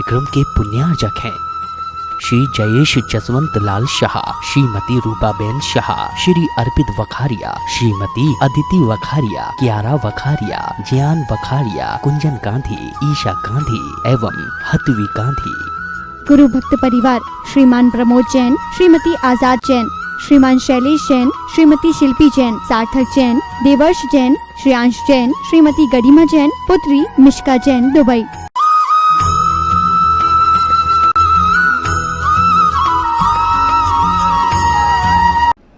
कार्यक्रम के पुण्यार्जक हैं श्री जयेश जसवंत लाल शाह, श्रीमती रूपाबेन शाह, श्री अर्पित वखारिया, श्रीमती अदिति वखारिया, कियारा वखारिया, जियान वखारिया, कुंजन गांधी, ईशा गांधी एवं हतवी गांधी। गुरु भक्त परिवार श्रीमान प्रमोद जैन, श्रीमती आजाद जैन, श्रीमान शैलेश जैन, श्रीमती शिल्पी जैन, सार्थक जैन, देवर्ष जैन, श्रेयांश जैन, श्रीमती गरिमा जैन, पुत्री मिश्का जैन, दुबई।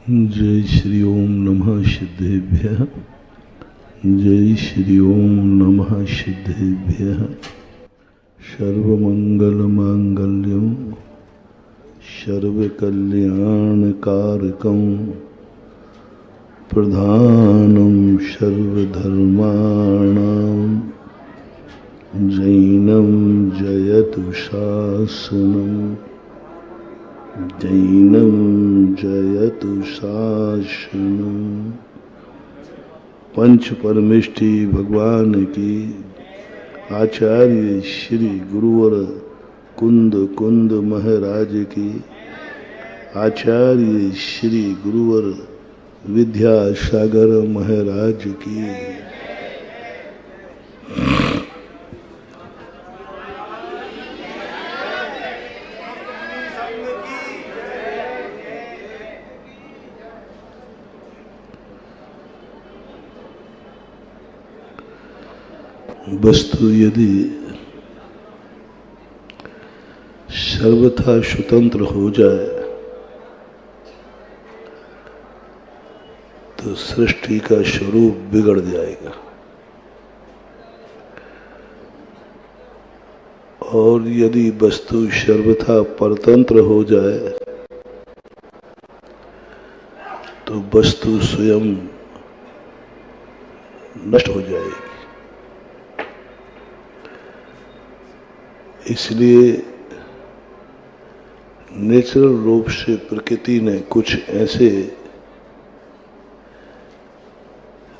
जय श्री ओम नमः सिद्धेभ्यः। जय श्री ओम नमः सिद्धेभ्यः। सर्वमंगलमांगल्यं सर्वकल्याणकारकं प्रधानं सर्वधर्माणां जैनं जयतु शासनम्। जैनं जयतु शासनम्। पंच परमेष्टि भगवान की, आचार्य श्री गुरुवर कुंद कुंद महाराज की, आचार्य श्री गुरुवर विद्यासागर महाराज की। वस्तु यदि सर्वथा स्वतंत्र हो जाए तो सृष्टि का स्वरूप बिगड़ जाएगा, और यदि वस्तु सर्वथा परतंत्र हो जाए तो वस्तु स्वयं नष्ट हो जाएगी। इसलिए नेचुरल रूप से प्रकृति ने कुछ ऐसे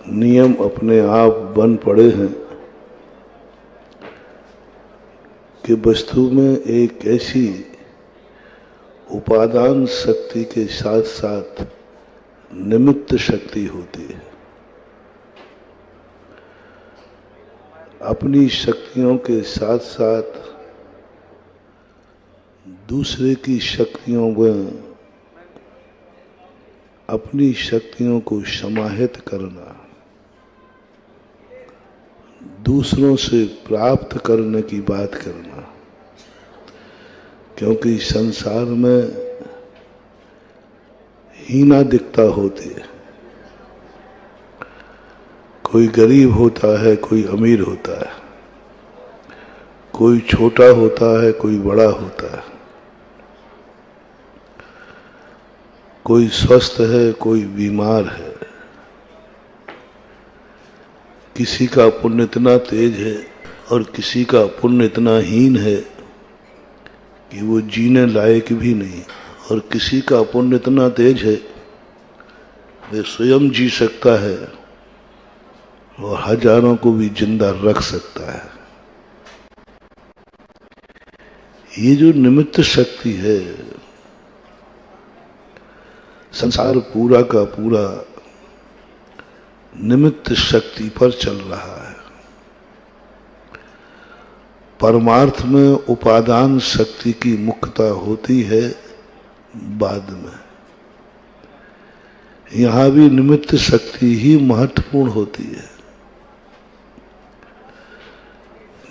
नियम अपने आप बन पड़े हैं कि वस्तु में एक ऐसी उपादान शक्ति के साथ साथ निमित्त शक्ति होती है। अपनी शक्तियों के साथ साथ दूसरे की शक्तियों में अपनी शक्तियों को समाहित करना, दूसरों से प्राप्त करने की बात करना। क्योंकि संसार में हीना दिखता होती है, कोई गरीब होता है, कोई अमीर होता है, कोई छोटा होता है, कोई बड़ा होता है, कोई स्वस्थ है, कोई बीमार है। किसी का पुण्य इतना तेज है और किसी का पुण्य इतना हीन है कि वो जीने लायक भी नहीं, और किसी का पुण्य इतना तेज है वे स्वयं जी सकता है और हजारों को भी जिंदा रख सकता है। ये जो निमित्त शक्ति है, संसार पूरा का पूरा निमित्त शक्ति पर चल रहा है। परमार्थ में उपादान शक्ति की मुख्यता होती है बाद में। यहां भी निमित्त शक्ति ही महत्वपूर्ण होती है।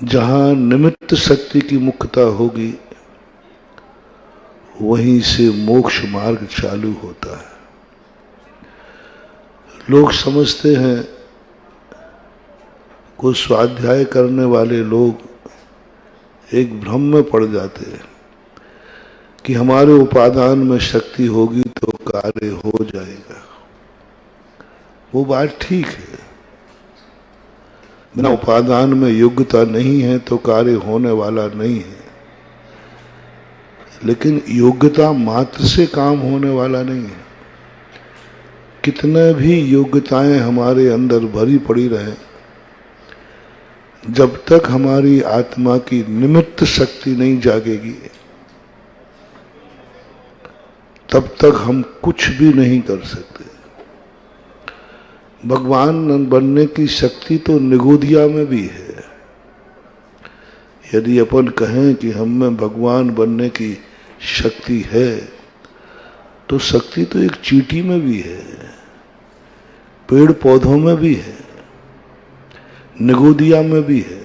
जहां निमित्त शक्ति की मुख्यता होगी वहीं से मोक्ष मार्ग चालू होता है। लोग समझते हैं, कुछ स्वाध्याय करने वाले लोग एक भ्रम में पड़ जाते हैं कि हमारे उपादान में शक्ति होगी तो कार्य हो जाएगा। वो बात ठीक है, बिना उपादान में योग्यता नहीं है तो कार्य होने वाला नहीं है। लेकिन योग्यता मात्र से काम होने वाला नहीं है। कितने भी योग्यताएं हमारे अंदर भरी पड़ी रहे, जब तक हमारी आत्मा की निमित्त शक्ति नहीं जागेगी तब तक हम कुछ भी नहीं कर सकते। भगवान बनने की शक्ति तो निगोदिया में भी है। यदि अपन कहें कि हम में भगवान बनने की शक्ति है तो शक्ति तो एक चींटी में भी है, पेड़ पौधों में भी है, निगोदिया में भी है।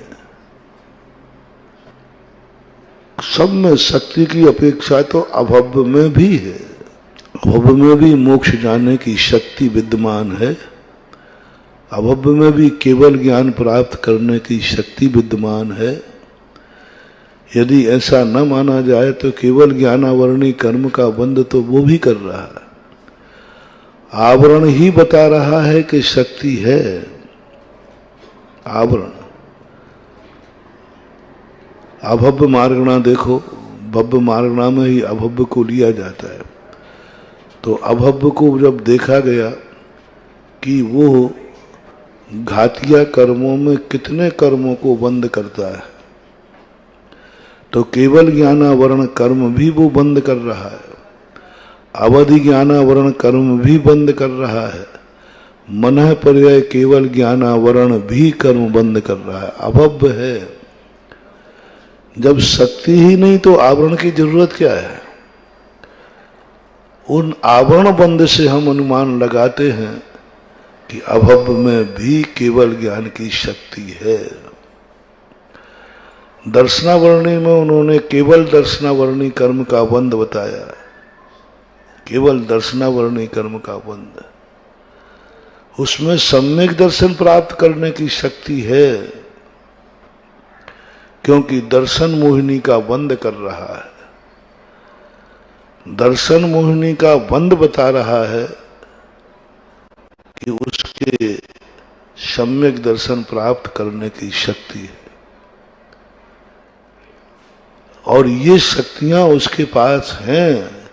सब में शक्ति की अपेक्षा तो अभव्य में भी है। अभव्य में भी मोक्ष जाने की शक्ति विद्यमान है। अभव्य में भी केवल ज्ञान प्राप्त करने की शक्ति विद्यमान है। यदि ऐसा न माना जाए तो केवल ज्ञानावरणी कर्म का बंध तो वो भी कर रहा है। आवरण ही बता रहा है कि शक्ति है। आवरण अभव्य मार्गणा देखो, भव्य मार्गणा में ही अभव्य को लिया जाता है। तो अभव्य को जब देखा गया कि वो घातिया कर्मों में कितने कर्मों को बंद करता है, तो केवल ज्ञानावरण कर्म भी वो बंद कर रहा है, अवधि ज्ञानावरण कर्म भी बंद कर रहा है, मनः पर्याय केवल ज्ञानावरण भी कर्म बंद कर रहा है। अभव्य है। जब शक्ति ही नहीं तो आवरण की जरूरत क्या है? उन आवरण बंद से हम अनुमान लगाते हैं कि अभव्य में भी केवल ज्ञान की शक्ति है। दर्शनावरणी में उन्होंने केवल दर्शनावरणी कर्म का बंध बताया, केवल दर्शनावरणी कर्म का बंध। उसमें सम्यक दर्शन प्राप्त करने की शक्ति है, क्योंकि दर्शन मोहिनी का बंद कर रहा है। दर्शन मोहिनी का बंद बता रहा है कि उसके सम्यक दर्शन प्राप्त करने की शक्ति है, और ये शक्तियां उसके पास हैं।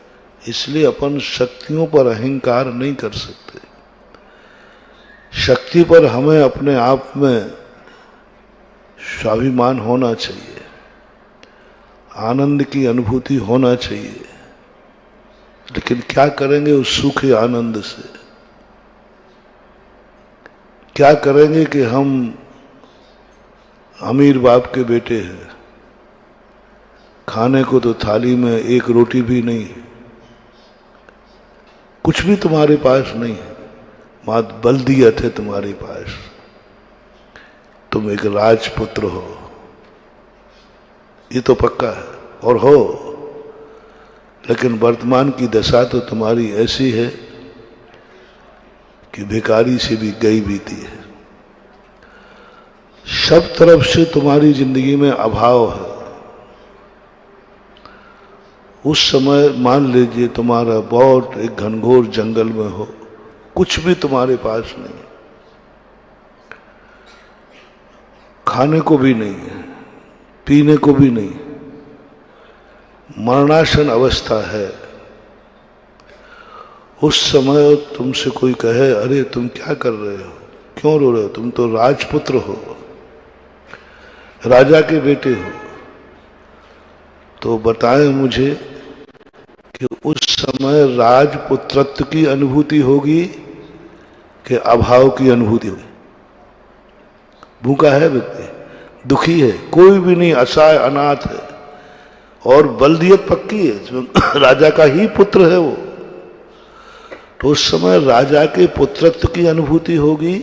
इसलिए अपन शक्तियों पर अहंकार नहीं कर सकते। शक्ति पर हमें अपने आप में स्वाभिमान होना चाहिए, आनंद की अनुभूति होना चाहिए। लेकिन क्या करेंगे उस सूखे आनंद से? क्या करेंगे कि हम अमीर बाप के बेटे हैं, खाने को तो थाली में एक रोटी भी नहीं, कुछ भी तुम्हारे पास नहीं है, मात बल्दियत है तुम्हारे पास, तुम एक राजपुत्र हो, ये तो पक्का है और हो। लेकिन वर्तमान की दशा तो तुम्हारी ऐसी है कि भिखारी से भी गई बीती है। सब तरफ से तुम्हारी जिंदगी में अभाव है। उस समय मान लीजिए तुम्हारा बहुत एक घनघोर जंगल में हो, कुछ भी तुम्हारे पास नहीं, खाने को भी नहीं है, पीने को भी नहीं, मरणासन अवस्था है। उस समय तुमसे कोई कहे, अरे तुम क्या कर रहे हो, क्यों रो रहे हो, तुम तो राजपुत्र हो, राजा के बेटे हो, तो बताएं मुझे कि उस समय राजपुत्रत्व की अनुभूति होगी कि अभाव की अनुभूति होगी? भूखा है व्यक्ति, दुखी है, कोई भी नहीं, असहाय अनाथ है, और बल्दियत पक्की है, राजा का ही पुत्र है वो। तो उस समय राजा के पुत्रत्व की अनुभूति होगी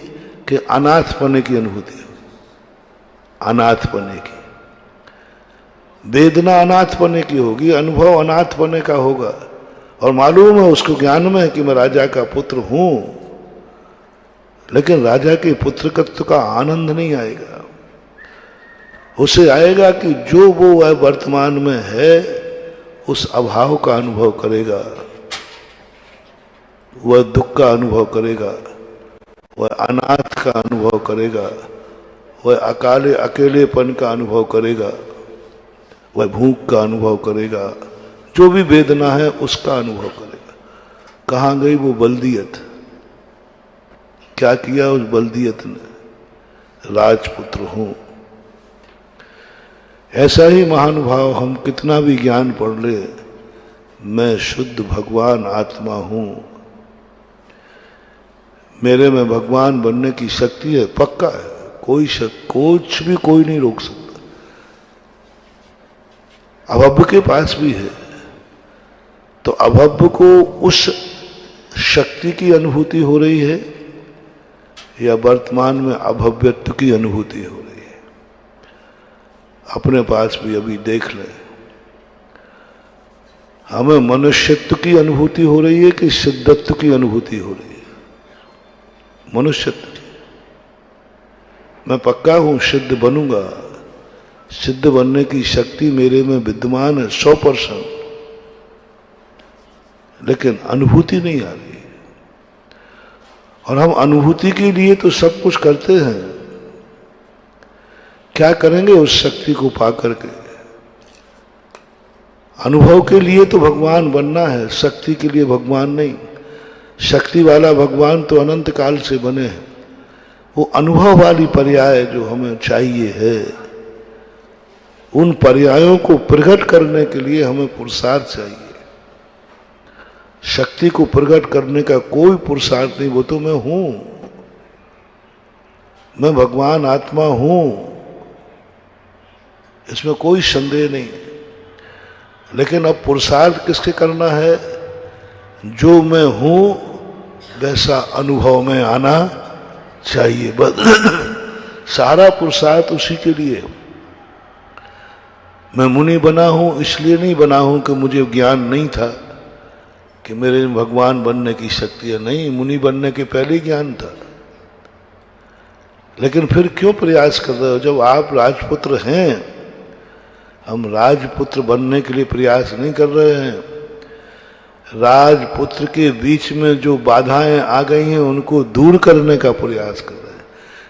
कि अनाथ पने की अनुभूति होगी? अनाथ पने की वेदना अनाथ पने की होगी, अनुभव अनाथ पने का होगा। और मालूम है उसको, ज्ञान में है कि मैं राजा का पुत्र हूं, लेकिन राजा के पुत्रत्व का आनंद नहीं आएगा। उसे आएगा कि जो वो वर्तमान में है उस अभाव का अनुभव करेगा, वह दुख का अनुभव करेगा, वह अनाथ का अनुभव करेगा, वह अकेलेपन का अनुभव करेगा, वह भूख का अनुभव करेगा, जो भी वेदना है उसका अनुभव करेगा। कहाँ गई वो बल्दियत? क्या किया उस बल्दियत ने? राजपुत्र हूं, ऐसा ही महानुभाव हम कितना भी ज्ञान पढ़ ले, मैं शुद्ध भगवान आत्मा हूं, मेरे में भगवान बनने की शक्ति है, पक्का है, कोई कुछ भी कोई नहीं रोक सकता। अभव्य के पास भी है, तो अभव्य को उस शक्ति की अनुभूति हो रही है या वर्तमान में अभव्यत्व की अनुभूति हो रही है? अपने पास भी अभी देख लें, हमें मनुष्यत्व की अनुभूति हो रही है कि सिद्धत्व की अनुभूति हो रही है? मनुष्यत्व की। मैं पक्का हूं सिद्ध बनूंगा, सिद्ध बनने की शक्ति मेरे में विद्यमान है 100%, लेकिन अनुभूति नहीं आ रही। और हम अनुभूति के लिए तो सब कुछ करते हैं, क्या करेंगे उस शक्ति को पा करके? अनुभव के लिए तो भगवान बनना है, शक्ति के लिए भगवान नहीं। शक्ति वाला भगवान तो अनंत काल से बने हैं, वो अनुभव वाली पर्याय जो हमें चाहिए है, उन पर्यायों को प्रकट करने के लिए हमें पुरुषार्थ चाहिए। शक्ति को प्रकट करने का कोई पुरुषार्थ नहीं, वो तो मैं हूं, मैं भगवान आत्मा हूं, इसमें कोई संदेह नहीं। लेकिन अब पुरुषार्थ किसके करना है? जो मैं हूं वैसा अनुभव में आना चाहिए, बस सारा पुरुषार्थ उसी के लिए। मैं मुनि बना हूं इसलिए नहीं बना हूं कि मुझे ज्ञान नहीं था कि मेरे में भगवान बनने की शक्ति है, नहीं, मुनि बनने के पहले ज्ञान था। लेकिन फिर क्यों प्रयास कर रहे हो जब आप राजपुत्र हैं? हम राजपुत्र बनने के लिए प्रयास नहीं कर रहे हैं, राजपुत्र के बीच में जो बाधाएं आ गई हैं उनको दूर करने का प्रयास कर रहे हैं।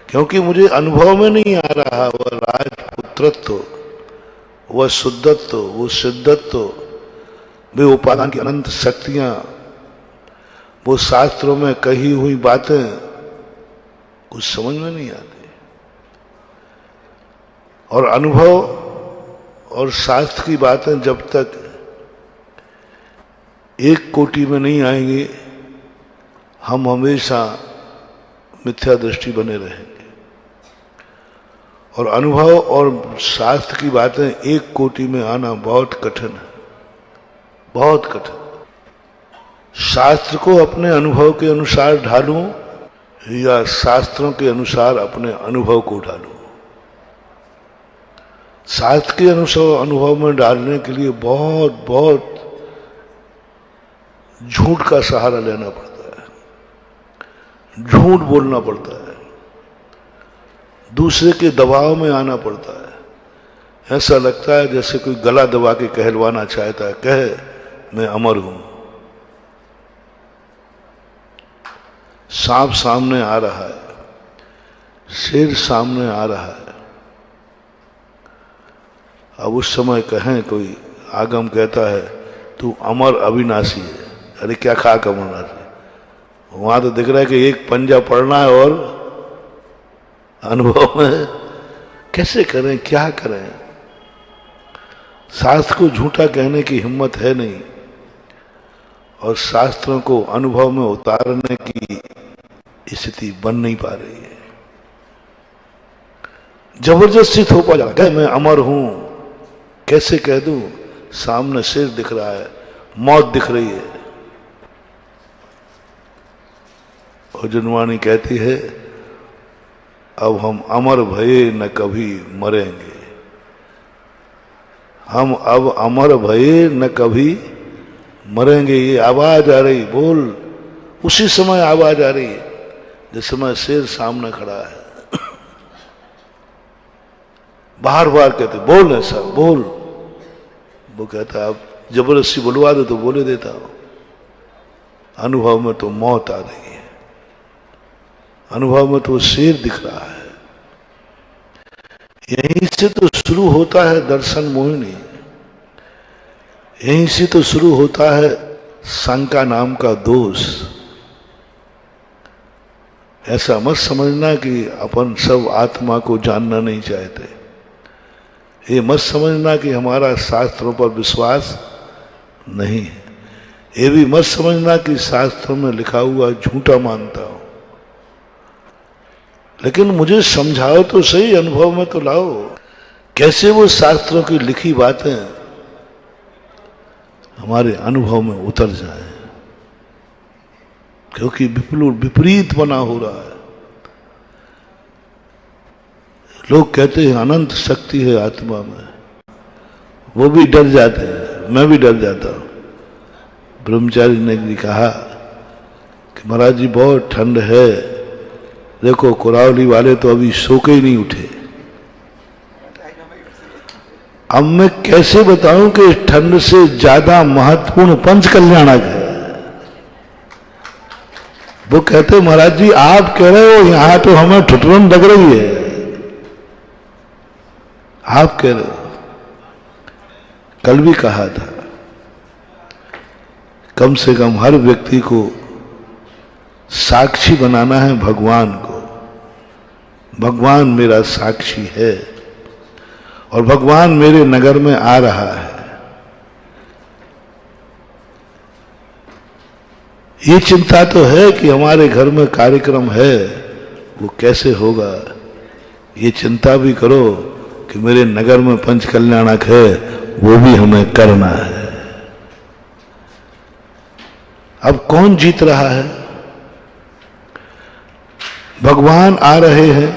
क्योंकि मुझे अनुभव में नहीं आ रहा वह राजपुत्रत्व, वह शुद्धत्व, वो सिद्धत्व, वे उपादान की अनंत शक्तियां, वो शास्त्रों में कही हुई बातें कुछ समझ में नहीं आती। और अनुभव और शास्त्र की बातें जब तक एक कोटि में नहीं आएंगे, हम हमेशा मिथ्या दृष्टि बने रहेंगे। और अनुभव और शास्त्र की बातें एक कोटि में आना बहुत कठिन है, बहुत कठिन। शास्त्र को अपने अनुभव के अनुसार ढालूं या शास्त्रों के अनुसार अपने अनुभव को ढालूं? शास्त्र के अनुसार अनुभव में डालने के लिए बहुत बहुत झूठ का सहारा लेना पड़ता है, झूठ बोलना पड़ता है, दूसरे के दबाव में आना पड़ता है। ऐसा लगता है जैसे कोई गला दबा के कहलवाना चाहता है, कहे मैं अमर हूं। सांप सामने आ रहा है, शेर सामने आ रहा है, अब उस समय कहें, कोई आगम कहता है तू अमर अविनाशी है, अरे क्या खाक अमरनाशी? वहां तो दिख रहा है कि एक पंजा पड़ना है और अनुभव में कैसे करें, क्या करें? शास्त्र को झूठा कहने की हिम्मत है नहीं, और शास्त्रों को अनुभव में उतारने की स्थिति बन नहीं पा रही है। जबरदस्ती थोपा जा रहा है, मैं अमर हूं, कैसे कह दूं? सामने शेर दिख रहा है, मौत दिख रही है। और जनवाणी कहती है अब हम अमर भये न कभी मरेंगे, हम अब अमर भये न कभी मरेंगे। ये आवाज आ रही, बोल, उसी समय आवाज आ रही है जिस समय शेर सामने खड़ा है। बार बार कहते बोल ऐसा बोल, वो कहता है अब जबरदस्ती बुलवा दो तो बोले देता हूं। अनुभव में तो मौत आ रही है, अनुभव में तो शेर दिख रहा है। यहीं से तो शुरू होता है दर्शन मोहिनी, यहीं से तो शुरू होता है शंका नाम का दोष। ऐसा मत समझना कि अपन सब आत्मा को जानना नहीं चाहते, ये मत समझना कि हमारा शास्त्रों पर विश्वास नहीं है, ये भी मत समझना कि शास्त्रों में लिखा हुआ झूठा मानता हूं। लेकिन मुझे समझाओ तो सही, अनुभव में तो लाओ, कैसे वो शास्त्रों की लिखी बातें हमारे अनुभव में उतर जाए, क्योंकि विपरीत बना हो रहा है। लोग कहते हैं अनंत शक्ति है आत्मा में, वो भी डर जाते हैं, मैं भी डर जाता हूं। ब्रह्मचारी ने भी कहा कि महाराज जी बहुत ठंड है, देखो कुरावली वाले तो अभी सो के ही नहीं उठे। अब मैं कैसे बताऊं कि ठंड से ज्यादा महत्वपूर्ण पंच कल्याणक है। वो कहते महाराज जी आप कह रहे हो, यहां तो हमें ठुठुरन लग रही है, आप कह रहे हो। कल भी कहा था, कम से कम हर व्यक्ति को साक्षी बनाना है भगवान को। भगवान मेरा साक्षी है और भगवान मेरे नगर में आ रहा है। ये चिंता तो है कि हमारे घर में कार्यक्रम है, वो कैसे होगा। ये चिंता भी करो कि मेरे नगर में पंच कल्याणक है, वो भी हमें करना है। अब कौन जीत रहा है? भगवान आ रहे हैं,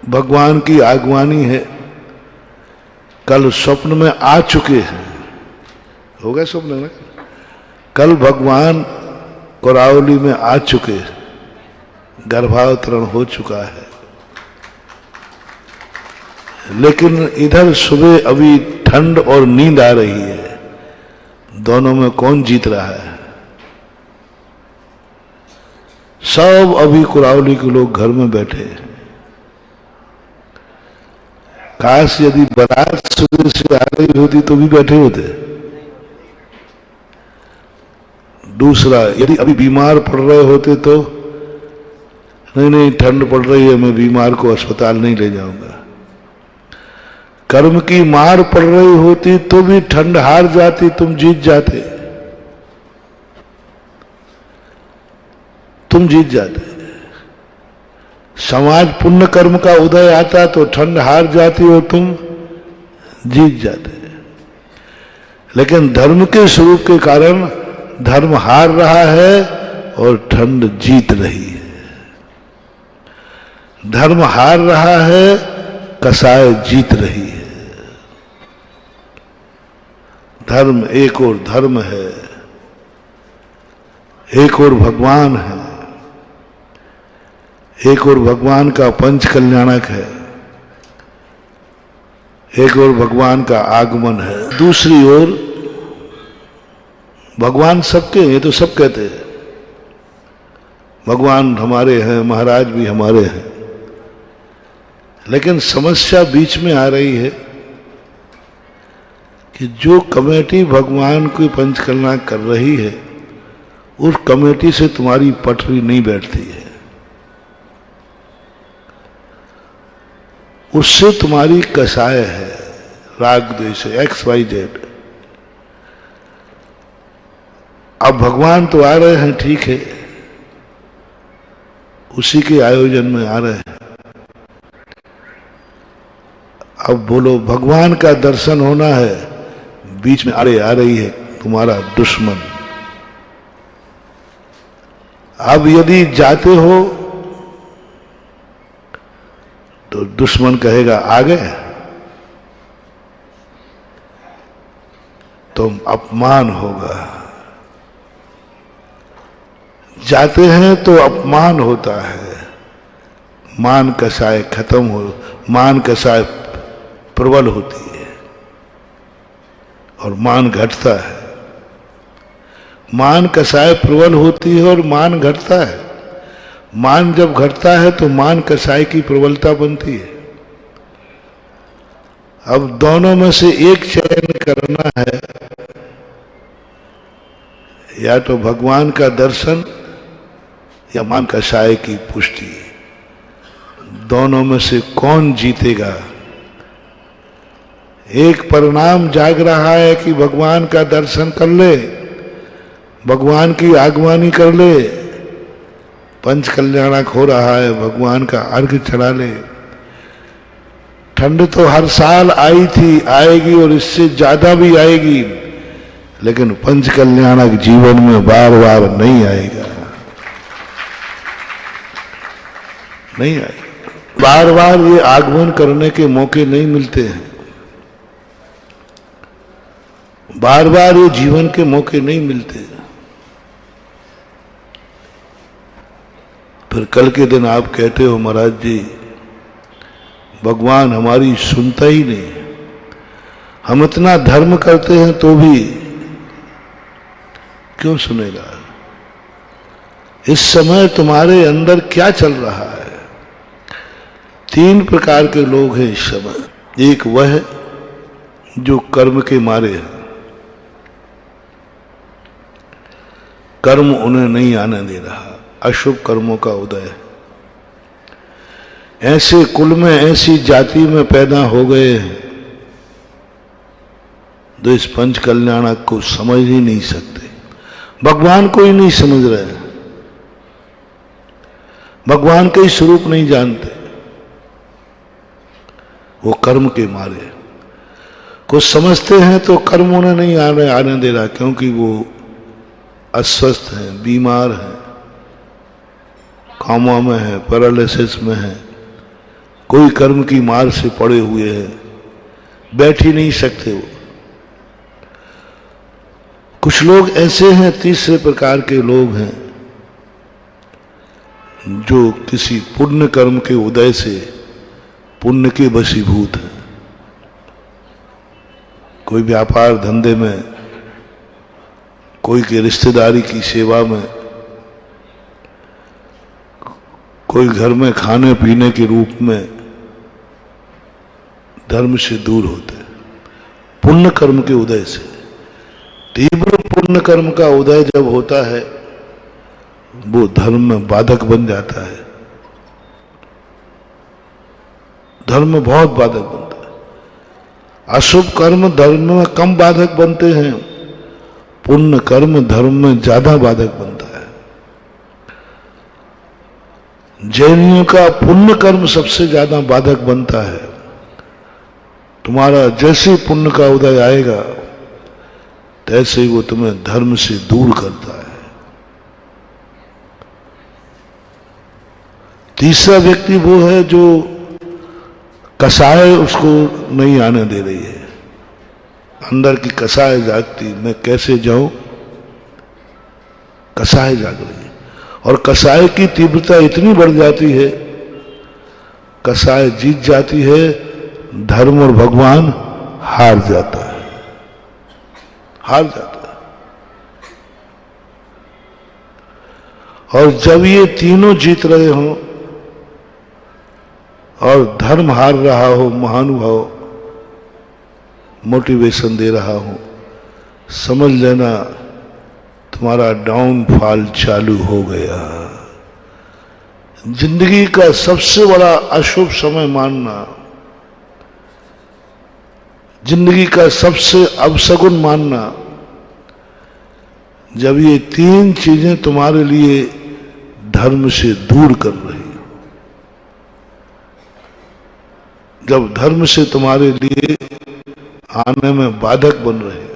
भगवान की आगवानी है। कल स्वप्न में आ चुके हैं, हो गया स्वप्न में, कल भगवान कोरावली में आ चुके हैं, गर्भावतरण हो चुका है। लेकिन इधर सुबह अभी ठंड और नींद आ रही है, दोनों में कौन जीत रहा है? सब अभी कुरावली के लोग घर में बैठे हैं। काश यदि बारात सुबह से आ रही होती तो भी बैठे होते। दूसरा, यदि अभी बीमार पड़ रहे होते तो नहीं ठंड पड़ रही है, मैं बीमार को अस्पताल नहीं ले जाऊंगा। कर्म की मार पड़ रही होती तो भी ठंड हार जाती, तुम जीत जाते, तुम जीत जाते। समाज पुण्य कर्म का उदय आता तो ठंड हार जाती और तुम जीत जाते। लेकिन धर्म के स्वरूप के कारण धर्म हार रहा है और ठंड जीत रही है। धर्म हार रहा है, कसाय जीत रही है। धर्म एक और धर्म है, एक और भगवान है, एक और भगवान का पंच कल्याणक है, एक और भगवान का आगमन है। दूसरी ओर भगवान सबके, ये तो सब कहते हैं भगवान हमारे हैं, महाराज भी हमारे हैं। लेकिन समस्या बीच में आ रही है कि जो कमेटी भगवान को पंच कल्याणक कर रही है, उस कमेटी से तुम्हारी पटरी नहीं बैठती है, उससे तुम्हारी कसाय है, राग द्वेष है, XYZ। अब भगवान तो आ रहे हैं, ठीक है, उसी के आयोजन में आ रहे हैं। अब बोलो भगवान का दर्शन होना है, बीच में आ रही है तुम्हारा दुश्मन। अब यदि जाते हो तो दुश्मन कहेगा आ गए, तुम अपमान होगा। जाते हैं तो अपमान होता है, मान कसाय खत्म हो, मान कसाय प्रबल होती है और मान घटता है। मान कसाय प्रबल होती है और मान घटता है। मान जब घटता है तो मान कसाय की प्रबलता बनती है। अब दोनों में से एक चयन करना है, या तो भगवान का दर्शन या मान कसाय की पुष्टि। दोनों में से कौन जीतेगा, एक परिणाम जाग रहा है कि भगवान का दर्शन कर ले, भगवान की आगवानी कर ले, पंच कल्याणक हो रहा है, भगवान का अर्घ चढ़ा ले। ठंड तो हर साल आई थी, आएगी और इससे ज्यादा भी आएगी, लेकिन पंच कल्याणक जीवन में बार बार नहीं आएगा, नहीं आएगा। बार बार ये आगमन करने के मौके नहीं मिलते हैं, बार बार ये जीवन के मौके नहीं मिलते। फिर कल के दिन आप कहते हो महाराज जी भगवान हमारी सुनता ही नहीं, हम इतना धर्म करते हैं तो भी क्यों सुनेगा। इस समय तुम्हारे अंदर क्या चल रहा है? 3 प्रकार के लोग हैं इस समय। एक वह जो कर्म के मारे हैं, कर्म उन्हें नहीं आने दे रहा, अशुभ कर्मों का उदय। ऐसे कुल में, ऐसी जाति में पैदा हो गए हैं जो इस पंच कल्याणक को समझ ही नहीं सकते, भगवान को ही नहीं समझ रहे, भगवान के ही स्वरूप नहीं जानते। वो कर्म के मारे कुछ समझते हैं तो कर्म उन्हें नहीं आने दे रहा, क्योंकि वो अस्वस्थ हैं, बीमार हैं, कामा में है, पैरालिसिस में है, कोई कर्म की मार से पड़े हुए हैं, बैठ ही नहीं सकते वो। कुछ लोग ऐसे हैं, तीसरे प्रकार के लोग हैं जो किसी पुण्य कर्म के उदय से पुण्य के वशीभूत हैं। कोई व्यापार धंधे में, कोई के रिश्तेदारी की सेवा में, कोई घर में खाने पीने के रूप में धर्म से दूर होते हैं पुण्य कर्म के उदय से। तीव्र पुण्य कर्म का उदय जब होता है वो धर्म में बाधक बन जाता है, धर्म में बहुत बाधक बनता है। अशुभ कर्म धर्म में कम बाधक बनते हैं, पुण्य कर्म धर्म में ज्यादा बाधक बनता है। जैनियों का पुण्य कर्म सबसे ज्यादा बाधक बनता है। तुम्हारा जैसे पुण्य का उदय आएगा तैसे ही वो तुम्हें धर्म से दूर करता है। तीसरा व्यक्ति वो है जो कसाय उसको नहीं आने दे रही है, अंदर की कसाय जागती, मैं कैसे जाऊं, कसाय जाग रही है। और कसाय की तीव्रता इतनी बढ़ जाती है, कसाय जीत जाती है, धर्म और भगवान हार जाता है, हार जाता है। और जब ये तीनों जीत रहे हों और धर्म हार रहा हो, महानुभाव मोटिवेशन दे रहा हो, समझ लेना तुम्हारा डाउनफॉल चालू हो गया। जिंदगी का सबसे बड़ा अशुभ समय मानना, जिंदगी का सबसे अपशगुन मानना, जब ये 3 चीजें तुम्हारे लिए धर्म से दूर कर रही, जब धर्म से तुम्हारे लिए आने में बाधक बन रहे,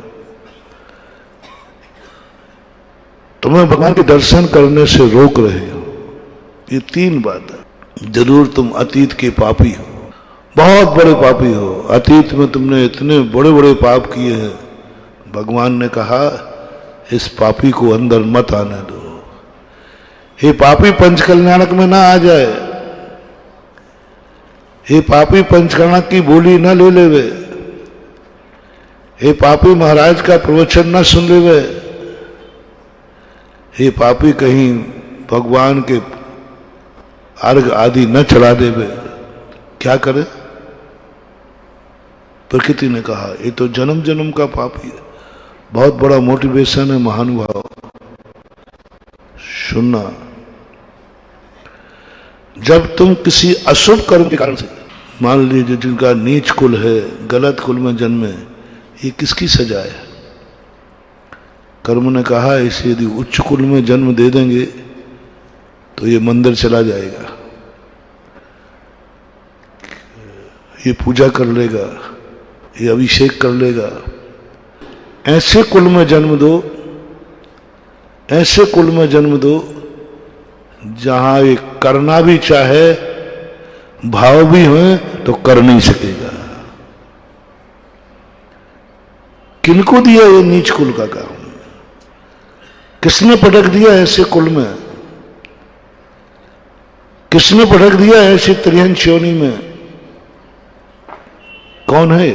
तुम्हें भगवान के दर्शन करने से रोक रहे हो, ये 3 बातें। जरूर तुम अतीत के पापी हो, बहुत बड़े पापी हो, अतीत में तुमने इतने बड़े बड़े पाप किए हैं, भगवान ने कहा इस पापी को अंदर मत आने दो। हे पापी पंच कल्याणक में ना आ जाए, हे पापी पंचकल्याणक की बोली न ले लेवे, हे पापी महाराज का प्रवचन न सुन लेवे, हे पापी कहीं भगवान के अर्घ आदि न चढ़ा देवे। क्या करे? प्रकृति ने कहा ये तो जन्म जन्म का पापी है। बहुत बड़ा मोटिवेशन है महानुभाव, सुनना। जब तुम किसी अशुभ कर्म के कारण से मान लीजिए जिनका नीच कुल है, गलत कुल में जन्मे, ये किसकी सजा है? कर्म ने कहा इसे यदि उच्च कुल में जन्म दे देंगे तो ये मंदिर चला जाएगा, ये पूजा कर लेगा, ये अभिषेक कर लेगा। ऐसे कुल में जन्म दो, ऐसे कुल में जन्म दो जहां ये करना भी चाहे, भाव भी हो तो कर नहीं सकेगा। किनको दिया ये नीच कुल का काम? किसने पटक दिया ऐसे कुल में? किसने पटक दिया ऐसी त्रिहन श्योनि में? कौन है?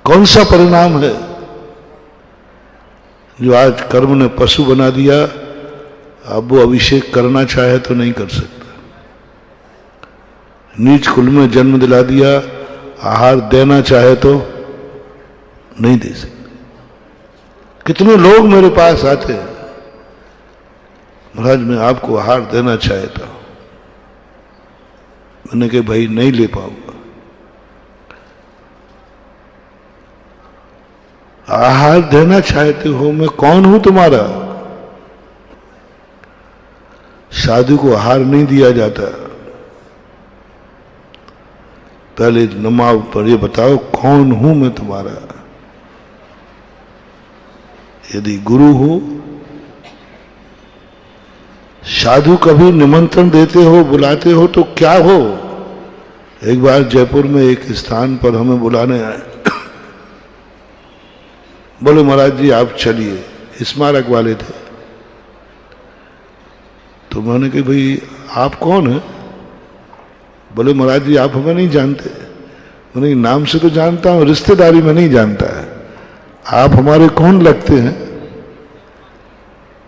कौन सा परिणाम है जो आज कर्म ने पशु बना दिया? अब वो अभिषेक करना चाहे तो नहीं कर सकता, नीच कुल में जन्म दिला दिया, आहार देना चाहे तो नहीं दे सकता। कितने लोग मेरे पास आते हैं, महाराज मैं आपको आहार देना चाहता हूं। मैंने कहा भाई नहीं ले पाऊंगा। आहार देना चाहते हो, मैं कौन हूं तुम्हारा? साधु को आहार नहीं दिया जाता। पहले नमाज पर ये बताओ कौन हूं मैं तुम्हारा? यदि गुरु हो, साधु कभी निमंत्रण देते हो, बुलाते हो तो क्या हो? एक बार जयपुर में एक स्थान पर हमें बुलाने आए, बोले महाराज जी आप चलिए, स्मारक वाले थे। तो मैंने कहा भाई आप कौन है? बोले महाराज जी आप हमें नहीं जानते। मैंने नाम से तो जानता हूं, रिश्तेदारी में नहीं जानता है। आप हमारे कौन लगते हैं?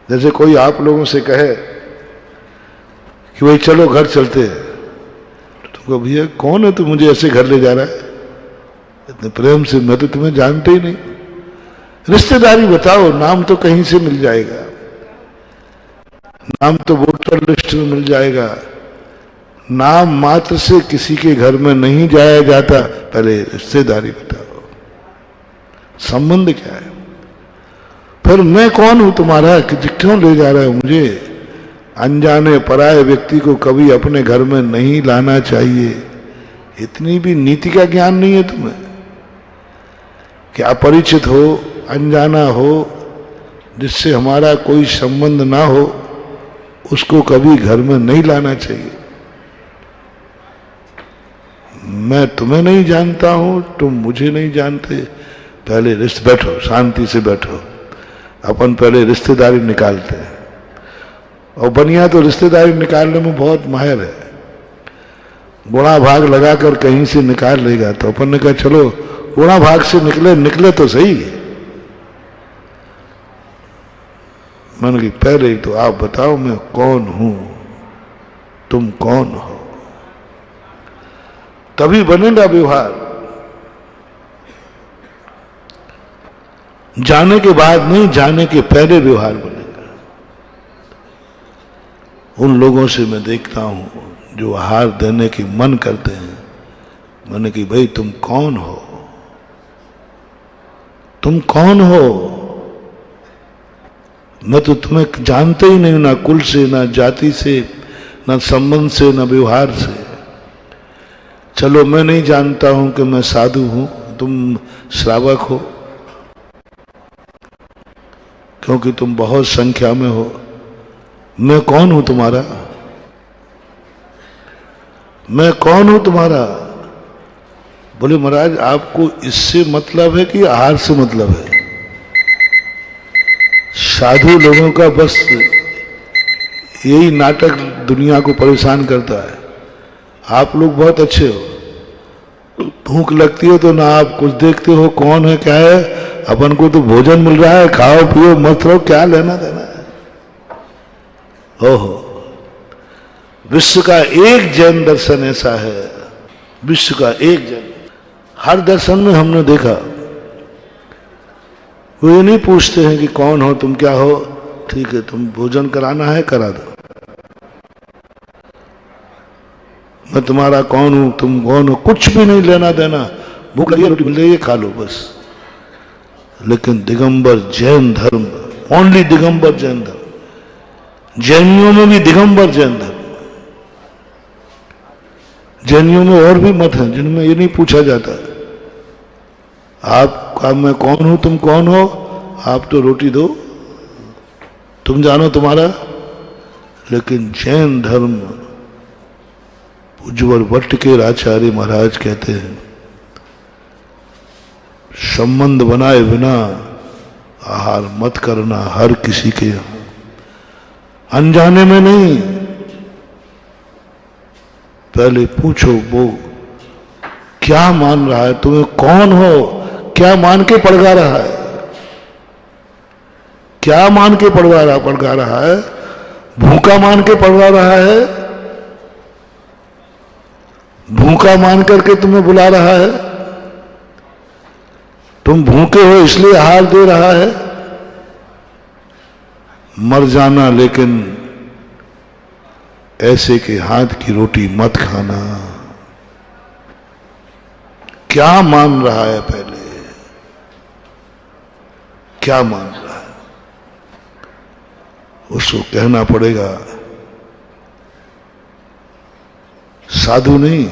जैसे कोई आप लोगों से कहे कि भाई चलो घर चलते हैं, तो तुम कहो भैया कौन है, तो मुझे ऐसे घर ले जा रहा है इतने प्रेम से? मैं तो तुम्हें जानते ही नहीं। रिश्तेदारी बताओ, नाम तो कहीं से मिल जाएगा, नाम तो वोटर लिस्ट में मिल जाएगा। नाम मात्र से किसी के घर में नहीं जाया जाता, पहले रिश्तेदारी बताओ, संबंध क्या है? फिर मैं कौन हूं तुम्हारा कि क्यों ले जा रहा है मुझे? अनजाने पराये व्यक्ति को कभी अपने घर में नहीं लाना चाहिए। इतनी भी नीति का ज्ञान नहीं है तुम्हें कि अपरिचित हो, अनजाना हो, जिससे हमारा कोई संबंध ना हो, उसको कभी घर में नहीं लाना चाहिए। मैं तुम्हें नहीं जानता हूं, तुम मुझे नहीं जानते। पहले बैठो, शांति से बैठो। अपन पहले रिश्तेदारी निकालते हैं, और बनिया तो रिश्तेदारी निकालने में बहुत माहिर है, गुणा भाग लगाकर कहीं से निकाल लेगा। तो अपन ने कहा चलो गुणा भाग से निकले तो सही। मैंने कहा पहले तो आप बताओ मैं कौन हूं, तुम कौन हो, तभी बनेगा व्यवहार। जाने के बाद नहीं, जाने के पहले व्यवहार बनेगा। उन लोगों से मैं देखता हूं जो आहार देने की मन करते हैं। मैंने कहा भाई तुम कौन हो, तुम कौन हो? मैं तो तुम्हें जानते ही नहीं, ना कुल से, ना जाति से, ना संबंध से, ना व्यवहार से। चलो मैं नहीं जानता हूं कि मैं साधु हूं, तुम श्रावक हो, क्योंकि तुम बहुत संख्या में हो। मैं कौन हूं तुम्हारा? मैं कौन हूं तुम्हारा? बोले महाराज आपको इससे मतलब है कि आहार से मतलब है? साधु लोगों का बस यही नाटक दुनिया को परेशान करता है। आप लोग बहुत अच्छे हो, भूख लगती हो तो ना आप कुछ देखते हो कौन है क्या है, अपन को तो भोजन मिल रहा है, खाओ पियो मत रहो, क्या लेना देना है। ओहो, विश्व का एक जैन दर्शन ऐसा है, विश्व का एक जैन। हर दर्शन में हमने देखा वो ये नहीं पूछते हैं कि कौन हो तुम, क्या हो, ठीक है तुम भोजन कराना है करा दो। मैं तुम्हारा कौन हूं, तुम कौन हो, कुछ भी नहीं लेना देना। भूख लगी है, रोटी मिल रही है, खा लो बस। लेकिन दिगंबर जैन धर्म, ओनली दिगंबर जैन धर्म, जैनियों में भी दिगंबर जैन धर्म। जैनियों में और भी मत हैं जिनमें ये नहीं पूछा जाता आपका मैं कौन हूं, तुम कौन हो, आप तो रोटी दो, तुम जानो तुम्हारा। लेकिन जैन धर्म, पूज्यवर वट्टकेर आचार्य महाराज कहते हैं, संबंध बनाए बिना आहार मत करना हर किसी के यहां, अनजाने में नहीं। पहले पूछो वो क्या मान रहा है, तुम्हें कौन हो, क्या मान के पड़गा रहा है, क्या मान के पड़गा रहा है, भूखा मान के पड़गा रहा है, भूखा मान करके तुम्हें बुला रहा है, तुम भूखे हो इसलिए आहार दे रहा है। मर जाना लेकिन ऐसे के हाथ की रोटी मत खाना। क्या मान रहा है, पहले क्या मान रहा है, उसको कहना पड़ेगा। साधु नहीं,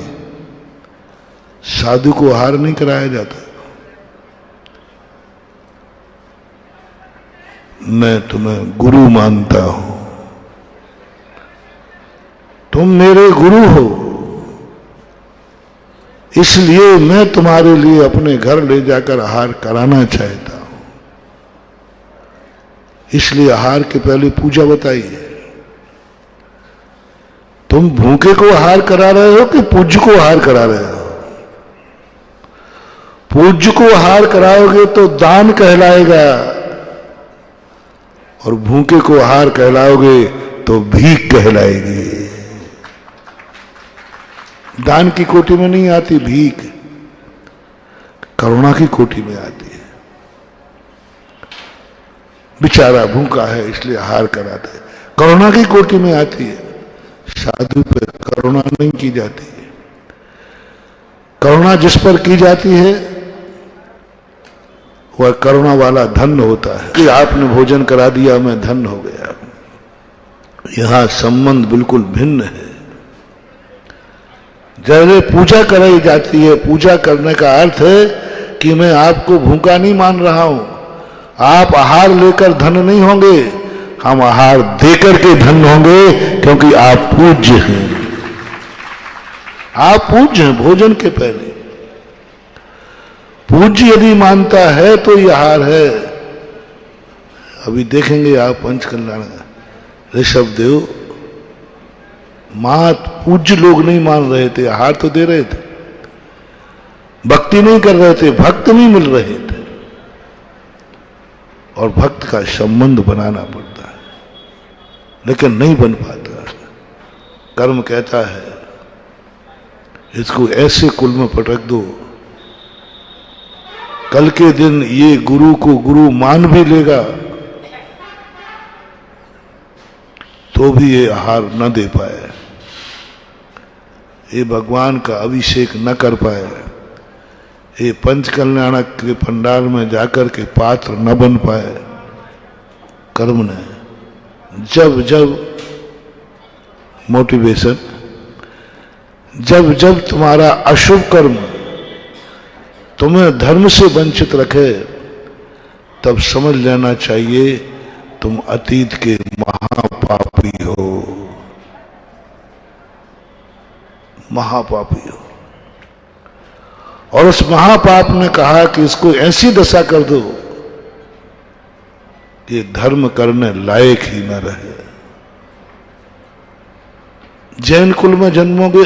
साधु को आहार नहीं कराया जाता। मैं तुम्हें गुरु मानता हूं, तुम मेरे गुरु हो, इसलिए मैं तुम्हारे लिए अपने घर ले जाकर आहार कराना चाहता हूं। इसलिए आहार के पहले पूजा बताई है। तुम भूखे को आहार करा रहे हो कि पूज्य को आहार करा रहे हो? पूज्य को आहार कराओगे तो दान कहलाएगा, और भूखे को आहार कहलाओगे तो भीख कहलाएगी। दान की कोटि में नहीं आती भीख, करुणा की कोटि में आती है। बेचारा भूखा है इसलिए आहार कराते हैं, करुणा की कोटि में आती है। साधु पर करुणा नहीं की जाती है। करुणा जिस पर की जाती है वह करुणा वाला धन्य होता है कि आपने भोजन करा दिया, मैं धन्य हो गया। यहां संबंध बिल्कुल भिन्न है। जैसे पूजा कराई जाती है, पूजा करने का अर्थ है कि मैं आपको भूखा नहीं मान रहा हूं, आप आहार लेकर धन्य नहीं होंगे, हम आहार देकर के धन्य होंगे, क्योंकि आप पूज्य हैं। आप पूज्य हैं भोजन के पहले। पूज्य यदि मानता है तो ये आहार है। अभी देखेंगे आप पंचकल्याण ऋषभ देव, मात पूज्य लोग नहीं मान रहे थे, आहार तो दे रहे थे, भक्ति नहीं कर रहे थे, भक्त नहीं मिल रहे थे। और भक्त का संबंध बनाना पड़ता है, लेकिन नहीं बन पाता। कर्म कहता है इसको ऐसे कुल में पटक दो, कल के दिन ये गुरु को गुरु मान भी लेगा तो भी ये आहार न दे पाए, ये भगवान का अभिषेक न कर पाए, ये पंचकल्याणक के पंडाल में जाकर के पात्र न बन पाए। कर्म ने जब जब मोटिवेशन, जब जब तुम्हारा अशुभ कर्म तुम्हें धर्म से वंचित रखे, तब समझ लेना चाहिए तुम अतीत के महापापी हो, महापापी हो। और उस महापाप ने कहा कि इसको ऐसी दशा कर दो कि धर्म करने लायक ही न रहे। जैन कुल में जन्मोगे